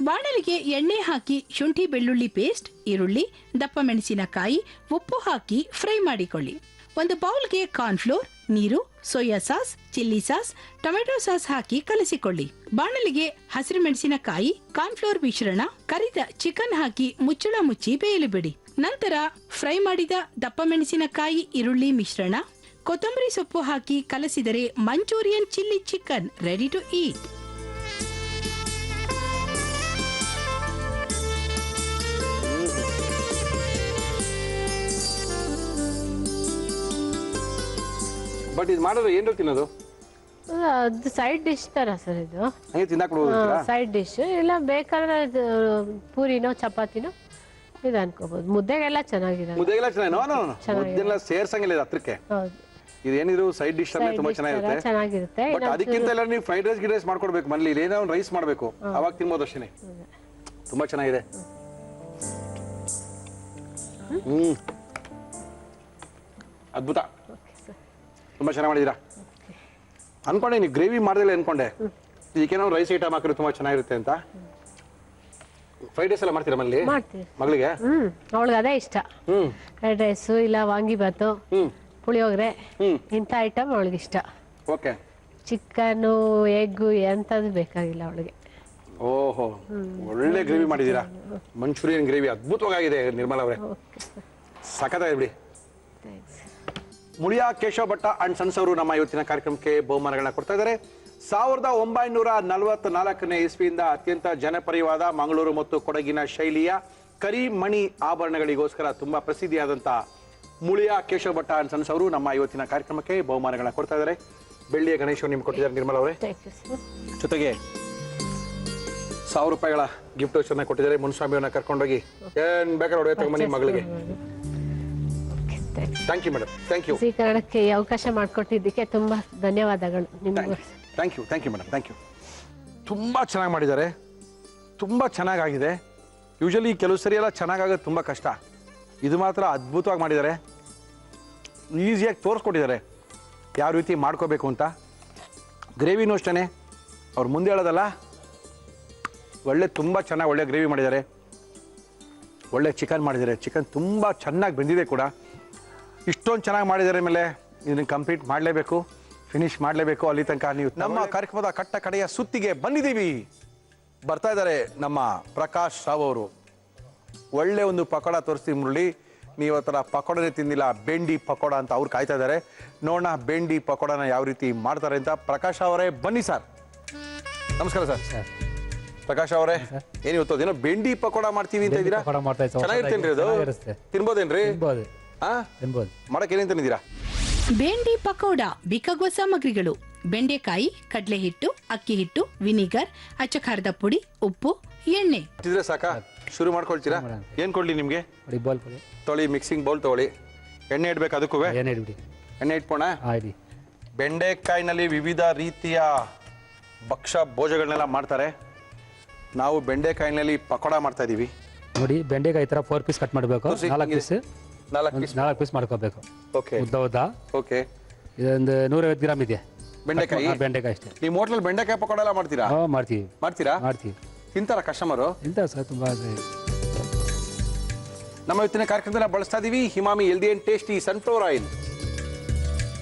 ಬಾಣಲಿಗೆ ಎಣ್ಣೆ ಹಾಕಿ ಶುಂಠಿ ಬೆಳ್ಳುಳ್ಳಿ ಪೇಸ್ಟ್, ಈರುಳ್ಳಿ, ದಪ್ಪ ಮೆಣಸಿನಕಾಯಿ, ಉಪ್ಪು ಹಾಕಿ ಫ್ರೈ ಮಾಡಿಕೊಳ್ಳಿ. ಒಂದು ಬೌಲ್ಗೆ ಕಾರ್ನ್ಫ್ಲೋರ್, ನೀರು, soya sauce, chilli sauce, tomato sauce ಹಾಕಿ ಕಲಸಿಕೊಳ್ಳಿ. ಬಾಣಲಿಗೆ ಹಸಿರು ಮೆಣಸಿನಕಾಯಿ, ಕಾರ್ನ್ಫ್ಲೋರ್ ಮಿಶ್ರಣ, ಕರಿದ ಚಿಕನ್ ಹಾಕಿ ಮುಚ್ಚಳ ಮುಚ್ಚಿ ಬೇಯಲು ಬಿಡಿ. ನಂತರ ಫ್ರೈ ಮಾಡಿದ ದಪ್ಪ ಮೆಣಸಿನಕಾಯಿ ಈರುಳ್ಳಿ ಮಿಶ್ರಣ, ಕೊತ್ತಂಬರಿ ಸೊಪ್ಪು ಹಾಕಿ ಕಲಸಿದರೆ Manchurian chilli chicken ready to eat. But ಇದು ಮಾಡಿದ್ರೆ ಏನು ತಿನ್ನೋದು? ಅದು ಸೈಡ್ ಡಿಶ್ ತರ ಸರ್ ಇದು. ಹಂಗೆ ತಿನ್ನಕ್ಕೆ ಬಿಡ್ಬೋದಾ? ಸೈಡ್ ಡಿಶ್ ಇಲ್ಲ ಬೇಕಾದ್ರೆ ಅದು ಪೂರಿನೋ ಚಪಾತಿನೋ ಇದು ಅನ್ಕೋಬಹುದು. ಮುದ್ದೆಗೆಲ್ಲ ಚೆನ್ನಾಗಿರೋದು. ಮುದ್ದೆಗೆಲ್ಲ ಚೆನ್ನಾಗಿ ಮುದ್ದೆಲ್ಲ ಸೇರ್ಸಂಗಿಲ್ಲ ಇದು ಹತ್ರಕ್ಕೆ. ಹೌದು, ಇದೇನಿದು ಸೈಡ್ ಡಿಶ್ ಅಂದ್ರೆ ತುಂಬಾ ಚೆನ್ನಾಗಿರುತ್ತೆ. ಚೆನ್ನಾಗಿರುತ್ತೆ. ಬಟ್ ಅದಕ್ಕಿಂತ ಎಲ್ಲ ನೀವು ಫ್ರೈಡ್ ರೈಸ್ ಗಿಡ್ ರೈಸ್ ಮಾಡ್ಕೊಡ್ಬೇಕು ಮನೇಲಿ. ಏನೋ ಒಂದು ರೈಸ್ ಮಾಡಬೇಕು, ಅವಾಗ ತಿನ್ಬೋದು ಅಷ್ಟೇ. ತುಂಬಾ ಚೆನ್ನಾಗಿದೆ. ಅದ್ಭುತ, ತುಂಬಾ ಚೆನ್ನಾಗಿ ಮಾಡಿದೀರಾ. ಅನ್ಕೊಂಡೆ ನೀವು ಗ್ರೇವಿ ಮಾಡ್ದಿಲ್ಲ ಅನ್ಕೊಂಡೆ, ಇದಕ್ಕೇನೋ ರೈಸ್ ಐಟಮ್ ಹಾಕಿದ್ರೆ ತುಂಬಾ ಚೆನ್ನಾಗಿರುತ್ತೆ ಅಂತ. ಫ್ರೈಡ್ ರೈಸ್ ಎಲ್ಲ ಮಾಡ್ತೀರಾ ಮನೇಲಿ ಮಾಡ್ತೀವಿ ಮಗಳಿಗೆ? ಅವಳಿಗೆ ಅದೇ ಇಷ್ಟ. ಫ್ರೈಡ್ ರೈಸ್ ಇಲ್ಲ ವಾಂಗಿಬಾತು, ಪುಳಿಯೋಗರೆ, ಇಂಥ ಐಟಮ್ ಅವಳಿಗೆ ಇಷ್ಟ. ಓಕೆ. ಚಿಕನ್ನು ಎಗ್ಗು ಎಂಥದ್ದು ಬೇಕಾಗಿಲ್ಲ ಅವಳಿಗೆ. ಓಹೋ, ಒಳ್ಳೆ ಗ್ರೇವಿ ಮಾಡಿದೀರಾ. ಮಂಚೂರಿಯನ್ ಗ್ರೇವಿ ಅದ್ಭುತವಾಗಿದೆ ನಿರ್ಮಲಾ ಅವರೇ, ಸಖತ್ತಾಗಿದೆ ಬಿಡಿ. ಮುಳಿಯಾ ಕೇಶವ ಭಟ್ಟ ಅಂಡ್ ಸನ್ಸ್ ಅವರು ನಮ್ಮ ಇವತ್ತಿನ ಕಾರ್ಯಕ್ರಮಕ್ಕೆ ಬಹುಮಾನಗಳನ್ನ ಕೊಡ್ತಾ ಇದ್ದಾರೆ. 1944ನೇ ಇಸ್ವಿಯಿಂದ ಅತ್ಯಂತ ಜನಪ್ರಿಯವಾದ ಮಂಗಳೂರು ಮತ್ತು ಕೊಡಗಿನ ಶೈಲಿಯ ಕರಿಮಣಿ ಆಭರಣಗಳಿಗೋಸ್ಕರ ತುಂಬಾ ಪ್ರಸಿದ್ಧಿಯಾದಂಥ ಮುಳಿಯಾ ಕೇಶವ ಭಟ್ಟ ಅಂಡ್ ಸನ್ಸ್ ಅವರು ನಮ್ಮ ಇವತ್ತಿನ ಕಾರ್ಯಕ್ರಮಕ್ಕೆ ಬಹುಮಾನಗಳನ್ನ ಕೊಡ್ತಾ ಇದ್ದಾರೆ. ಬೆಳ್ಳಿಯ ಗಣೇಶವನ್ನು ನಿಮ್ಗೆ ಕೊಟ್ಟಿದ್ದಾರೆ ನಿರ್ಮಲಾ ಅವರೇ. ಜೊತೆಗೆ 1000 ರೂಪಾಯಿಗಳ ಗಿಫ್ಟ್ ವೋಚರ್ನ ಕೊಟ್ಟಿದ್ದಾರೆ. ಮುನ್ಸ್ವಾಮಿಯವನ್ನ ಕರ್ಕೊಂಡೋಗಿ ಏನ್ ಬೇಕಾದ್ರೆ ಒಡವೆ ತಗೊಂಬನ್ನಿ ಮಗಳಿಗೆ. Thank you madam, thank you. ಈ ಕನ್ನಡಕ್ಕೆ ಈ ಅವಕಾಶ ಮಾಡಿಕೊಟ್ಟಿದ್ದಕ್ಕೆ ತುಂಬಾ ಧನ್ಯವಾದಗಳು ನಿಮ್ಗೆ. Thank you madam, thank you. ತುಂಬ ಚೆನ್ನಾಗಿ ಮಾಡಿದ್ದಾರೆ, ತುಂಬ ಚೆನ್ನಾಗಾಗಿದೆ. ಯೂಶಲಿ ಕೆಲವು ಸರಿ ಎಲ್ಲ ಚೆನ್ನಾಗಾಗೋದು ತುಂಬ ಕಷ್ಟ. ಇದು ಮಾತ್ರ ಅದ್ಭುತವಾಗಿ ಮಾಡಿದ್ದಾರೆ. ಈಸಿಯಾಗಿ ತೋರಿಸ್ಕೊಟ್ಟಿದ್ದಾರೆ ಯಾವ ರೀತಿ ಮಾಡ್ಕೋಬೇಕು ಅಂತ. ಗ್ರೇವಿನೂ ಅಷ್ಟೇ, ಅವ್ರು ಮುಂದೆ ಹೇಳೋದಲ್ಲ, ಒಳ್ಳೆ ತುಂಬ ಚೆನ್ನಾಗಿ ಒಳ್ಳೆ ಗ್ರೇವಿ ಮಾಡಿದ್ದಾರೆ. ಒಳ್ಳೆ ಚಿಕನ್ ಮಾಡಿದ್ದಾರೆ. ಚಿಕನ್ ತುಂಬ ಚೆನ್ನಾಗಿ ಬೆಂದಿದೆ ಕೂಡ. ಇಷ್ಟೊಂದು ಚೆನ್ನಾಗಿ ಮಾಡಿದ್ದಾರೆ ಮೇಲೆ ಇದನ್ನು ಕಂಪ್ಲೀಟ್ ಮಾಡಲೇಬೇಕು, ಫಿನಿಶ್ ಮಾಡಲೇಬೇಕು. ಅಲ್ಲಿ ತನಕ ನೀವು ನಮ್ಮ ಕಾರ್ಯಕ್ರಮದ ಕಟ್ಟ ಕಡೆಯ ಸುತ್ತಿಗೆ ಬಂದಿದ್ದೀವಿ. ಬರ್ತಾ ಇದ್ದಾರೆ ನಮ್ಮ ಪ್ರಕಾಶ್ ರಾವ್ ಅವರು. ಒಳ್ಳೆ ಒಂದು ಪಕೋಡ ತೋರಿಸ್ತೀವಿ ಮುರಳಿ. ನೀವು ಆ ಥರ ಪಕೋಡನೇ ತಿಂದಿಲ್ಲ, ಬೆಂಡಿ ಪಕೋಡ ಅಂತ ಅವ್ರು ಕಾಯ್ತಾ ಇದ್ದಾರೆ. ನೋಡೋಣ ಬೆಂಡಿ ಪಕೋಡನ ಯಾವ ರೀತಿ ಮಾಡ್ತಾರೆ ಅಂತ. ಪ್ರಕಾಶ್ ಅವರೇ ಬನ್ನಿ ಸರ್. ನಮಸ್ಕಾರ ಸರ್. ಪ್ರಕಾಶ್ ಅವರೇ, ಏನು ಇವತ್ತು ಅದೇನೋ ಬೆಂಡಿ ಪಕೋಡ ಮಾಡ್ತೀವಿ ಅಂತ ಇದ್ದೀರಾ? ಚೆನ್ನಾಗಿರ್ತೇನ್ರಿ ಅದು? ತಿನ್ಬೋದೇನ್ರಿ? ಮಾಡಕ್ಕೆ ಏನೇನು ತಂದಿದ್ದೀರಾ? ಬೆಂಡಿ ಪಕೋಡ ಬೇಕಾಗುವ ಸಾಮಗ್ರಿಗಳು: ಬೆಂಡೆಕಾಯಿ, ಕಡಲೆ ಹಿಟ್ಟು, ಅಕ್ಕಿ ಹಿಟ್ಟು, ವಿನಿಗರ್, ಅಚ್ಚಖಾರದ ಪುಡಿ, ಉಪ್ಪು, ಎಣ್ಣೆ. ಇದ್ರೆ ಸಾಕಾ? ಶುರು ಮಾಡ್ಕೊಳ್ತೀರಾ? ಏನ್ ಕೊಡ್ಲಿ ನಿಮ್ಗೆ? ತೊಳಿ, ಮಿಕ್ಸಿಂಗ್ ಬೌಲ್ ತಗೊಳ್ಳಿ. ಎಣ್ಣೆ ಇಡ್ಬೇಕು ಅದಕ್ಕೂ? ಎಣ್ಣೆ ಇಟ್ಕೋಣ. ಬೆಂಡೆಕಾಯಿನಲ್ಲಿ ವಿವಿಧ ರೀತಿಯ ಭಕ್ಷ್ಯ ಭೋಜಗಳನ್ನೆಲ್ಲ ಮಾಡ್ತಾರೆ. ನಾವು ಬೆಂಡೆಕಾಯಿನಲ್ಲಿ ಪಕೋಡ ಮಾಡ್ತಾ ಇದೀವಿ ನೋಡಿ. ಬೆಂಡೆಕಾಯಿ ತರ 4 ಪೀಸ್ ಕಟ್ ಮಾಡಬೇಕು. 4 ಪೀಸ್ ಮಾಡ್ಕೋಬೇಕು. ಓಕೆ, ಉದ್ದ. ಓಕೆ. ಇದೊಂದು 150 ಗ್ರಾಮ್ ಇದೆ ಬೆಂಡೆಕಾಯಿ. ಬೆಂಡೆಕಾಯಿ ಅಷ್ಟೇ. ನೀವು ಹೋಟ್ಲಲ್ಲಿ ಬೆಂಡೆಕಾಯಿ ಪಕೋಡ ಎಲ್ಲ ಮಾಡ್ತೀರಾ? ಮಾಡ್ತೀರಾ? ತಿಂತಾರ ಕಸ್ಟಮರು? ತಿಂತಾರ ಸರ್, ತುಂಬಾ. ನಮ್ಮ ಇವತ್ತಿನ ಕಾರ್ಯಕ್ರಮದಲ್ಲಿ ಬಳಸ್ತಾ ಇದೀವಿ Himami healthy and tasty sunflower oil.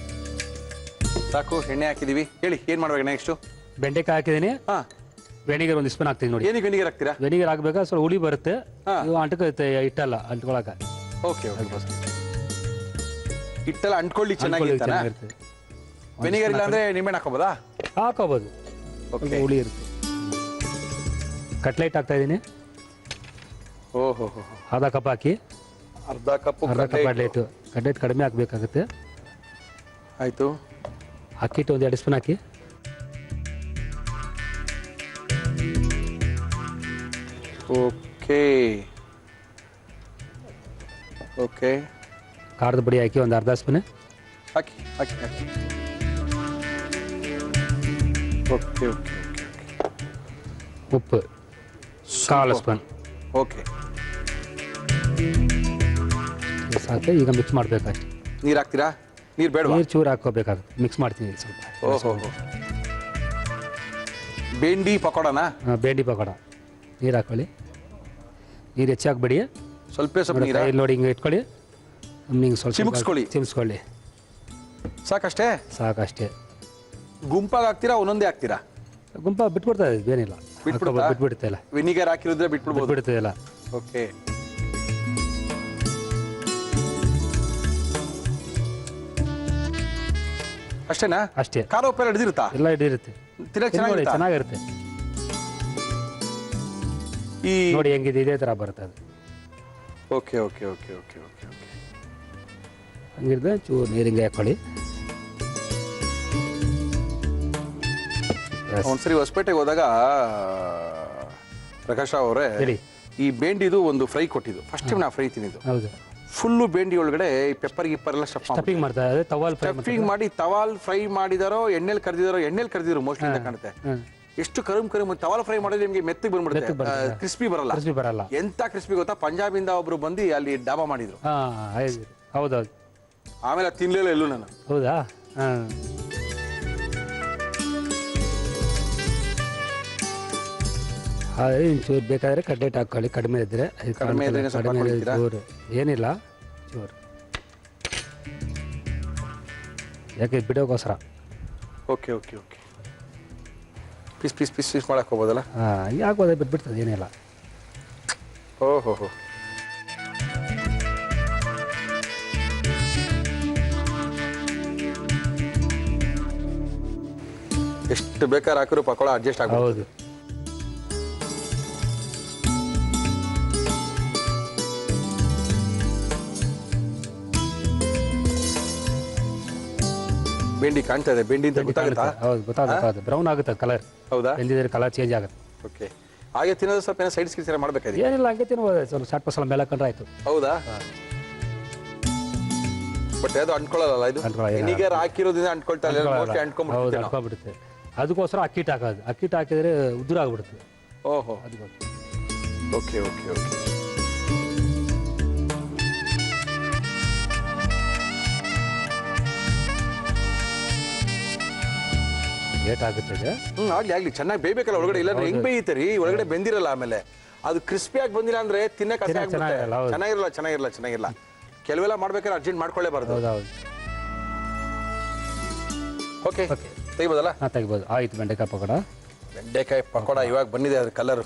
ಸಾಕು, ಎಣ್ಣೆ ಹಾಕಿದೀವಿ. ಹೇಳಿ ಏನ್ ಮಾಡ್ಬೇಕು ನೆಕ್ಸ್ಟ್? ಬೆಂಡೆಕಾಯಿ ಹಾಕಿದೀನಿ. ವೆನಿಗರ್ 1 ಸ್ಪೂನ್ ಹಾಕ್ತೀನಿ ನೋಡಿ. ಏನಕ್ಕೆ ವೆನಿಗರ್ ಹಾಕ್ತೀರಾ? ವೆನಿಗರ್ ಹಾಕ್ಬೇಕಾ? ಸ್ವಲ್ಪ ಹುಳಿ ಬರುತ್ತೆ, ಅಂಟುತ್ತೆ, ಇಟ್ಟಲ್ಲ ಅಂಟ್ಕೊಳಕ. ಓಕೆ, ಹಿಟ್ಟೆಲ್ಲ ಅಂಟ್ಕೊಳ್ಳಿ ಚೆನ್ನಾಗಿ. ವೆನಿಗರ್ ಇಲ್ಲ ಅಂದ್ರೆ ನಿಂಬೆಹಣ್ಣು ಹಾಕೋಬೋದಾ? ಹಾಕೋಬಹುದು, ಹುಳಿ ಇರುತ್ತೆ. ಕಟ್ಲೆಟ್ ಹಾಕ್ತಾ ಇದೀನಿ. ಓಹೋ, ಅರ್ಧ ಕಪ್ ಹಾಕಿ. ಅರ್ಧ ಕಪ್ ಕಟ್ಲೆಟ್. ಕಟ್ಲೆಟ್ ಕಡಿಮೆ ಹಾಕ್ಬೇಕಾಗುತ್ತೆ. ಆಯ್ತು. ಅಕ್ಕಿಟ್ಟು 1 2 ಸ್ಪೂನ್ ಹಾಕಿ. Okay, okay. ಖಾರದ ಪುಡಿ ಹಾಕಿ 1 ಅರ್ಧ ಸ್ಪೂನ್ ಹಾಕಿ. Okay, okay. ಉಪ್ಪು 1/4 ಸ್ಪೂನ್. ಓಕೆ, ಸಾಕು. ಈಗ ಮಿಕ್ಸ್ ಮಾಡಬೇಕು ಅಷ್ಟೇ. ನೀರು ಹಾಕ್ತೀರಾ? ನೀರು ಬೇಡ? ನೀರು ಚೂರು ಹಾಕೋಬೇಕಾಗುತ್ತೆ. ಮಿಕ್ಸ್ ಮಾಡ್ತೀನಿ ಸ್ವಲ್ಪ. ಓಹೋ, ಬೆಂಡಿ ಪಕೋಡನಾ? ಬೆಂಡಿ ಪಕೋಡ. ನೀರು ಹಾಕೊಳ್ಳಿ. ನೀರು ಹೆಚ್ಚು ಹಾಕ್ಬೇಡಿ, ಸ್ವಲ್ಪ ನೀರು ನೋಡಿ. ಹಿಂಗೆ ಇಟ್ಕೊಳ್ಳಿ, ಹಿಂಗೆ ಸ್ವಲ್ಪ ಚಿಮ್ಸ್ಕೊಳ್ಳಿ. ಸಾಕಷ್ಟೇ? ಸಾಕಷ್ಟೇ. ಗುಂಪಾಗಿ ಹಾಕ್ತೀರಾ ಒಂದೊಂದೇ ಹಾಕ್ತೀರಾ? ಗುಂಪ ಬಿಟ್ಬಿಡ್ತಾ ಇದೆ, ಏನಿಲ್ಲ. ಬಿಟ್ಬಿಡುತ್ತೆ ಇಲ್ಲ. ವಿನಿಗರ್ ಹಾಕಿರೋದ್ರೆ ಬಿಟ್ಬಿಡ್ಬೋದು. ಬಿಡ್ತದೆ ಇಲ್ಲ. ಓಕೆ. ಅಷ್ಟೇನಾ? ಅಷ್ಟೇ. ಖಾರ ಉಪ್ಪೆಲ್ಲ ಹಿಡಿದಿರುತ್ತಾ? ಎಲ್ಲ ಹಿಡಿದಿರುತ್ತೆ. ತಿನ್ನಕ್ಕೆ ತಿನ್ನೋಡಿ, ಚೆನ್ನಾಗಿರುತ್ತಾ? ಚೆನ್ನಾಗಿರುತ್ತೆ. ಈ ನೋಡಿ ಹೆಂಗಿದೆ, ಇದೇ ಥರ ಬರುತ್ತೆ ಅದು. Okay okay okay okay okay okay. ಹಂಗಿದ್ರೆ ಚೂರು ನೀರಿಂಗೆ ಹಾಕೊಳ್ಳಿ. ಒಂದ್ಸರಿ ಹೊಸಪೇಟೆಗೆ ಹೋದಾಗ ಪ್ರಕಾಶ್ ಅವರೇ ಹೇಳಿ. ಈ ಬೇಂಡಿದು ಒಂದು ಫ್ರೈ ಕೊಟ್ಟಿದ್ದು, ಫಸ್ಟ್ ಟೈಮ್ ನಾ ಫ್ರೈ ತಿಂದಿದ್ದು. ಹೌದು, ಫುಲ್ಲು ಬೇಂಡಿ ಒಳಗಡೆ ಈ ಪೆಪ್ಪರ್ ಗಿಪ್ಪರ್ ಎಲ್ಲ ಸ್ಟಫಿಂಗ್ ಮಾಡ್ತಾರೆ. ಅದೇ ತವಾಲ್ ಫ್ರೈ ಸ್ಟಫಿಂಗ್ ಮಾಡಿ ತವಾಲ್ ಫ್ರೈ ಮಾಡಿದಾರೋ ಎಣ್ಣೆಲಿ ಕರ್ದಿದ್ರು ಮೋಸ್ಟ್ಲಿ ಅಂತ ಕಾಣುತ್ತೆ. ಎಷ್ಟು ಕರುಮ್ ತವಾಲ್ ಫ್ರೈ ಮಾಡಿದ್ರೆ ನಿಮಗೆ ಮೆತ್ತಗೆ ಬಂದ್ಬಿಡುತ್ತೆ, ಕ್ರಿಸ್ಪಿ ಬರಲ್ಲ. ಕ್ರಿಸ್ಪಿ ಬರಲ್ಲ. ಎಂತ ಕ್ರಿಸ್ಪಿ ಗೊತ್ತಾ, ಪಂಜಾಬಿಂದ ಒಬ್ರು ಬಂದು ಅಲ್ಲಿ ಡಾಬಾ ಮಾಡಿದ್ರು. ಹೌದೌದು. ಆಮೇಲೆ ತಿನ್ಲಿಲ್ಲ ಎಲ್ಲೂ ನಾನು. ಹೌದಾ? ಹಾಂ. ಚೂರು ಬೇಕಾದ್ರೆ ಕಡ್ಲೆಟ್ ಹಾಕೊಳ್ಳಿ, ಕಡಿಮೆ ಇದ್ರೆ. ಕಡಿಮೆ ಇದ್ರೆ ಸ್ವಲ್ಪ ಹಾಕ್ಕೊಳ್ತೀರಾ? ಚೂರು ಏನಿಲ್ಲ, ಚೂರು ಯಾಕೆ ಬಿಡೋಕ್ಕೋಸ್ಕರ. Okay okay okay. Piece piece piece piece ಮಾಡಕ್ಕೆ ಹೋಗ್ಬೋದಲ್ಲ? ಹಾಂ, ಯಾಕೋದೆ ಬಿಟ್ಬಿಡ್ತದೆ, ಏನಿಲ್ಲ. ಓಹೋ ಹೋ. ಎಷ್ಟು ಬೇಕಾದ್ರೆ ಹಾಕಿದ್ರು ಪಕೋಡ ಅಡ್ಜಸ್ಟ್ ಆಗ್ಬೋದು. ಹೌದು. ಬೆಂಡಿ ಕಾಣ್ತಾ ಇದೆ, ಬೆಂಡಿ ಅಂತ ಗೊತ್ತಾಗುತ್ತಾ? ಹೌದು, ಗೊತ್ತಾಗುತ್ತೆ. ಬ್ರೌನ್ ಆಗುತ್ತೆ ಕಲರ್. ಹೌದಾ? ಬೆಂದಿದ್ರೆ ಕಲರ್ ಚೇಂಜ್ ಆಗುತ್ತೆ. ಓಕೆ. ಹಾಗೆ ತಿನ್ನೋದು ಸ್ವಲ್ಪ ಏನೋ ಸೈಡ್ ಸ್ಕಿಲ್ಸ್ ಮಾಡಬೇಕಾಗಿದೆ. ಏನಿಲ್ಲ, ಹಂಗೆ ತಿನ್ಬೋದು. ಸ್ವಲ್ಪ ಚಾಟ್ ಮಸಾಲ ಮೇಲೆ ಹಾಕೊಂಡ್ರೆ ಆಯ್ತು. ಹೌದಾ? ಬಟ್ ಅದು ಅಂಟ್ಕೊಳ್ಳಲ್ಲ ಇದು. ಎನಿಗರ್ ಹಾಕಿರೋದ್ರಿಂದ ಅಂಟ್ಕೊಳ್ತಾ ಇಲ್ಲ, ಮೋಸ್ಟ್ಲಿ ಅಂಟ್ಕೊಂಡ್ಬಿಡುತ್ತೆ. ಅಂಟ್ಕೊಂಡ್ಬಿಡುತ್ತೆ. ಅದಕ್ಕೋಸ್ಕರ ಅಕ್ಕಿಟ್ ಹಾಕೋದು. ಅಕ್ಕಿಟ್ ಹಾಕಿದ್ರೆ ಉದುರು ಆಗ್ಬಿಡುತ್ತೆ. ಓಹೋ. ಅದಕ್ಕೋಸ್ಕರ. Okay okay okay. ಲೇಟ್ ಆಗುತ್ತೆ ಇದು. ಆಗ್ಲಿ ಚೆನ್ನಾಗಿ ಬೇಯ್ಬೇಕಲ್ಲ ಒಳಗಡೆ, ಇಲ್ಲಾಂದ್ರೆ ಹೆಂಗ್ ಬೇಯುತ್ತೆ ರೀ? ಒಳಗಡೆ ಬೆಂದಿರಲ್ಲ. ಆಮೇಲೆ ಅದು ಕ್ರಿಸ್ಪಿಯಾಗಿ ಬಂದಿಲ್ಲ ಅಂದ್ರೆ ತಿನ್ನಕ್ಕೆ ಚೆನ್ನಾಗಿರಲ್ಲ. ಕೆಲವೆಲ್ಲ ಮಾಡ್ಬೇಕಾದ್ರೆ ಅರ್ಜೆಂಟ್ ಮಾಡ್ಕೊಳ್ಳೇಬಾರ್ದು. ಹೌದೌದು. ಓಕೆ, ತೆಗಿಬೋದಲ್ಲ? ಹಾಂ, ತೆಗಿಬೋದು. ಆಯ್ತು. ಬೆಂಡೆಕಾಯಿ ಪಕೋಡ. ಬೆಂಡೆಕಾಯಿ ಪಕೋಡ ಇವಾಗ ಬಂದಿದೆ, ಅದ್ರ ಕಲರ್.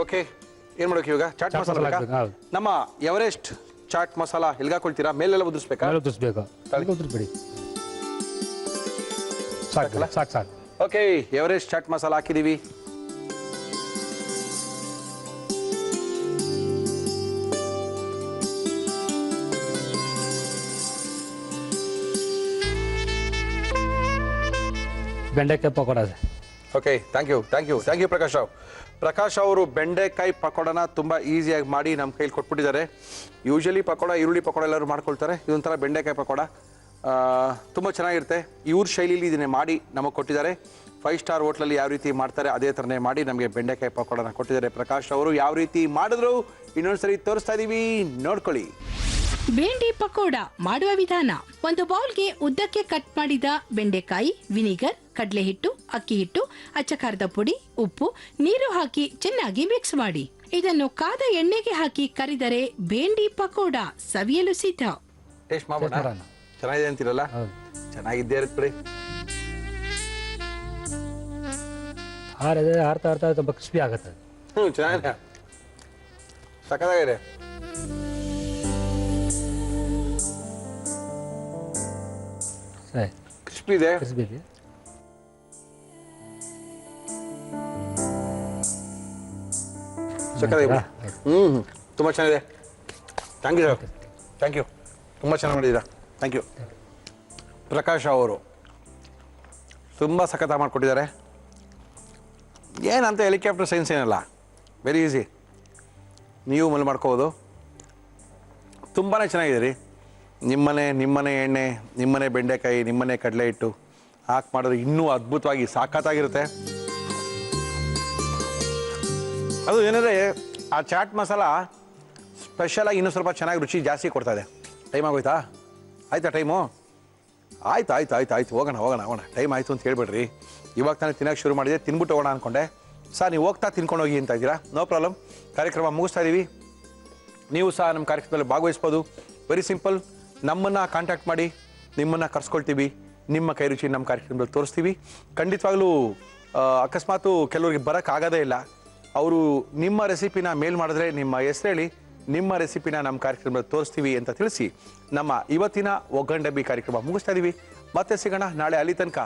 ಓಕೆ, ಏನ್ ಮಾಡೋಕೆ ಇವಾಗ? ಚಾಟ್ ಮಸಾಲ ಬೇಕಾ? ನಮ್ಮ ಎವರೆಸ್ಟ್ ಚಾಟ್ ಮಸಾಲ ಎಲ್ಗಾಕೊಳ್ತೀರಾ? ಮೇಲೆಲ್ಲ ಉದುರಿಸ್ಬೇಕಾ? ಉದುರಿಸ್ಬೇಕು. ಉದುರಿಸ್ಬಿಡಿ. ಸಾಕಲ್ಲ? ಸಾಕು. ಓಕೆ, ಎವರೆಸ್ಟ್ ಚಾಟ್ ಮಸಾಲ ಹಾಕಿದೀವಿ. ಬೆಂಡೆಕಾಯಿ pakoda. Okay, thank you Prakash ಅವರು ಬೆಂಡೆಕಾಯಿ ಪಕೋಡನ ತುಂಬ ಈಸಿಯಾಗಿ ಮಾಡಿ ನಮ್ಮ ಕೈಲಿ ಕೊಟ್ಬಿಟ್ಟಿದ್ದಾರೆ. ಯೂಶಲಿ ಪಕೋಡ, ಈರುಳ್ಳಿ ಪಕೋಡ ಎಲ್ಲರೂ ಮಾಡ್ಕೊಳ್ತಾರೆ. ಇದೊಂಥರ ಬೆಂಡೆಕಾಯಿ ಪಕೋಡ ತುಂಬ ಚೆನ್ನಾಗಿರುತ್ತೆ. ಇವ್ರ ಶೈಲಿಲಿ ಇದನ್ನೇ ಮಾಡಿ ನಮಗೆ ಕೊಟ್ಟಿದ್ದಾರೆ. 5 ಸ್ಟಾರ್ ಹೋಟ್ಲಲ್ಲಿ ಯಾವ ರೀತಿ ಮಾಡ್ತಾರೆ ಅದೇ ಥರನೇ ಮಾಡಿ ನಮಗೆ ಬೆಂಡೆಕಾಯಿ ಪಕೋಡನ ಕೊಟ್ಟಿದ್ದಾರೆ ಪ್ರಕಾಶ್ ಅವರು. ಯಾವ ರೀತಿ ಮಾಡಿದ್ರು ಇನ್ನೊಂದ್ಸರಿ ತೋರಿಸ್ತಾ ಇದ್ದೀವಿ, ನೋಡ್ಕೊಳ್ಳಿ. ಬೆಂಡಿ ಪಕೋಡ ಮಾಡುವ ವಿಧಾನ: ಒಂದು ಬೌಲ್ಗೆ ಉದ್ದಕ್ಕೆ ಕಟ್ ಮಾಡಿದ ಬೆಂಡೆಕಾಯಿ, ವಿನಿಗರ್, ಕಡಲೆ ಹಿಟ್ಟು, ಅಕ್ಕಿ ಹಿಟ್ಟು, ಅಚ್ಚ ಖಾರದ ಪುಡಿ, ಉಪ್ಪು, ನೀರು ಹಾಕಿ ಚೆನ್ನಾಗಿ ಮಿಕ್ಸ್ ಮಾಡಿ. ಇದನ್ನು ಕಾದ ಎಣ್ಣೆಗೆ ಹಾಕಿ ಕರಿದರೆ ಬೆಂಡಿ ಪಕೋಡ ಸವಿಯಲು ಸಿದ್ಧ. ಟೇಸ್ಟ್ ಮಾಡೋಣ. ಚೆನ್ನಾಗಿದೆ ಅಂತೀರಲ್ಲ? ಚೆನ್ನಾಗಿದ್ದೇ ಇರುತ್ತೆ ಬಿಡಿ. ಆರ್ತಾ ತುಂಬ ಕ್ರಿಸ್ಪಿ ಆಗುತ್ತೆ. ಚೆನ್ನಾಗಿದೆ, ಸಕ್ಕತ್ತಾಗಿದೆ. ಕ್ರಿಸ್ಪಿ ಇದೆ. ಸಕ್ಕತ್ತಾಗಿದೆ. ತುಂಬ ಚೆನ್ನಾಗಿದೆ. ಥ್ಯಾಂಕ್ ಯು ತುಂಬ ಚೆನ್ನಾಗಿ ಮಾಡಿದ್ದೀರಾ. ಥ್ಯಾಂಕ್ ಯು ಪ್ರಕಾಶ್ ಅವರು. ತುಂಬ ಸಖತ್ತಾಗಿ ಮಾಡಿಕೊಟ್ಟಿದ್ದಾರೆ. ಏನಂತ ಹೆಲಿಕಾಪ್ಟರ್ ಸೈನ್ಸ್ ಏನಲ್ಲ, ವೆರಿ ಈಸಿ. ನೀವು ಮನೆ ಮಾಡ್ಕೋಬೋದು. ತುಂಬಾ ಚೆನ್ನಾಗಿದೆ ರೀ. ನಿಮ್ಮನೆ ಎಣ್ಣೆ, ನಿಮ್ಮನೆ ಬೆಂಡೆಕಾಯಿ, ನಿಮ್ಮನೆ ಕಡಲೆ ಹಿಟ್ಟು ಹಾಕಿ ಮಾಡಿದ್ರೆ ಇನ್ನೂ ಅದ್ಭುತವಾಗಿ ಸಾಕತ್ತಾಗಿರುತ್ತೆ. ಅದು ಏನಂದರೆ ಆ ಚಾಟ್ ಮಸಾಲ ಸ್ಪೆಷಲಾಗಿ ಇನ್ನೂ ಸ್ವಲ್ಪ ಚೆನ್ನಾಗಿ ರುಚಿ ಜಾಸ್ತಿ ಕೊಡ್ತಾ ಇದೆ. ಟೈಮ್ ಆಗೋಯ್ತಾ? ಆಯ್ತಾ ಟೈಮು? ಆಯ್ತು ಹೋಗೋಣ. ಟೈಮ್ ಆಯಿತು ಅಂತ ಹೇಳ್ಬೇಡ್ರಿ. ಇವಾಗ ತಾನೇ ತಿನ್ನೋಕೆ ಶುರು ಮಾಡಿದೆ, ತಿನ್ಬಿಟ್ಟು ಹೋಗೋಣ ಅಂದ್ಕೊಂಡೆ. ಸರ್ ನೀವು ಹೋಗ್ತಾ ತಿನ್ಕೊಂಡು ಹೋಗಿ ಅಂತ ಇದ್ದೀರಾ, ನೋ ಪ್ರಾಬ್ಲಮ್. ಕಾರ್ಯಕ್ರಮ ಮುಗಿಸ್ತಾ ಇದ್ದೀವಿ. ನೀವು ಸಹ ನಮ್ಮ ಕಾರ್ಯಕ್ರಮದಲ್ಲಿ ಭಾಗವಹಿಸ್ಬೋದು. Very simple. ನಮ್ಮನ್ನು ಕಾಂಟ್ಯಾಕ್ಟ್ ಮಾಡಿ, ನಿಮ್ಮನ್ನು ಕರ್ಸ್ಕೊಳ್ತೀವಿ. ನಿಮ್ಮ ಕೈ ರುಚಿ ನಮ್ಮ ಕಾರ್ಯಕ್ರಮದಲ್ಲಿ ತೋರಿಸ್ತೀವಿ. ಖಂಡಿತವಾಗ್ಲೂ ಅಕಸ್ಮಾತು ಕೆಲವರಿಗೆ ಬರೋಕ್ಕಾಗೋದೇ ಇಲ್ಲ, ಅವರು ನಿಮ್ಮ ರೆಸಿಪಿನ ಮೇಲ್ ಮಾಡಿದ್ರೆ ನಿಮ್ಮ ಹೆಸರು ಹೇಳಿ, ನಿಮ್ಮ ರೆಸಿಪಿನ ನಮ್ಮ ಕಾರ್ಯಕ್ರಮದಲ್ಲಿ ತೋರಿಸ್ತೀವಿ ಅಂತ ತಿಳಿಸಿ ನಮ್ಮ ಇವತ್ತಿನ ಒಗ್ಗಂಡಬ್ಬಿ ಕಾರ್ಯಕ್ರಮ ಮುಗಿಸ್ತಾ ಇದೀವಿ. ಮತ್ತೆ ಸಿಗೋಣ ನಾಳೆ. ಅಲ್ಲಿ ತನಕ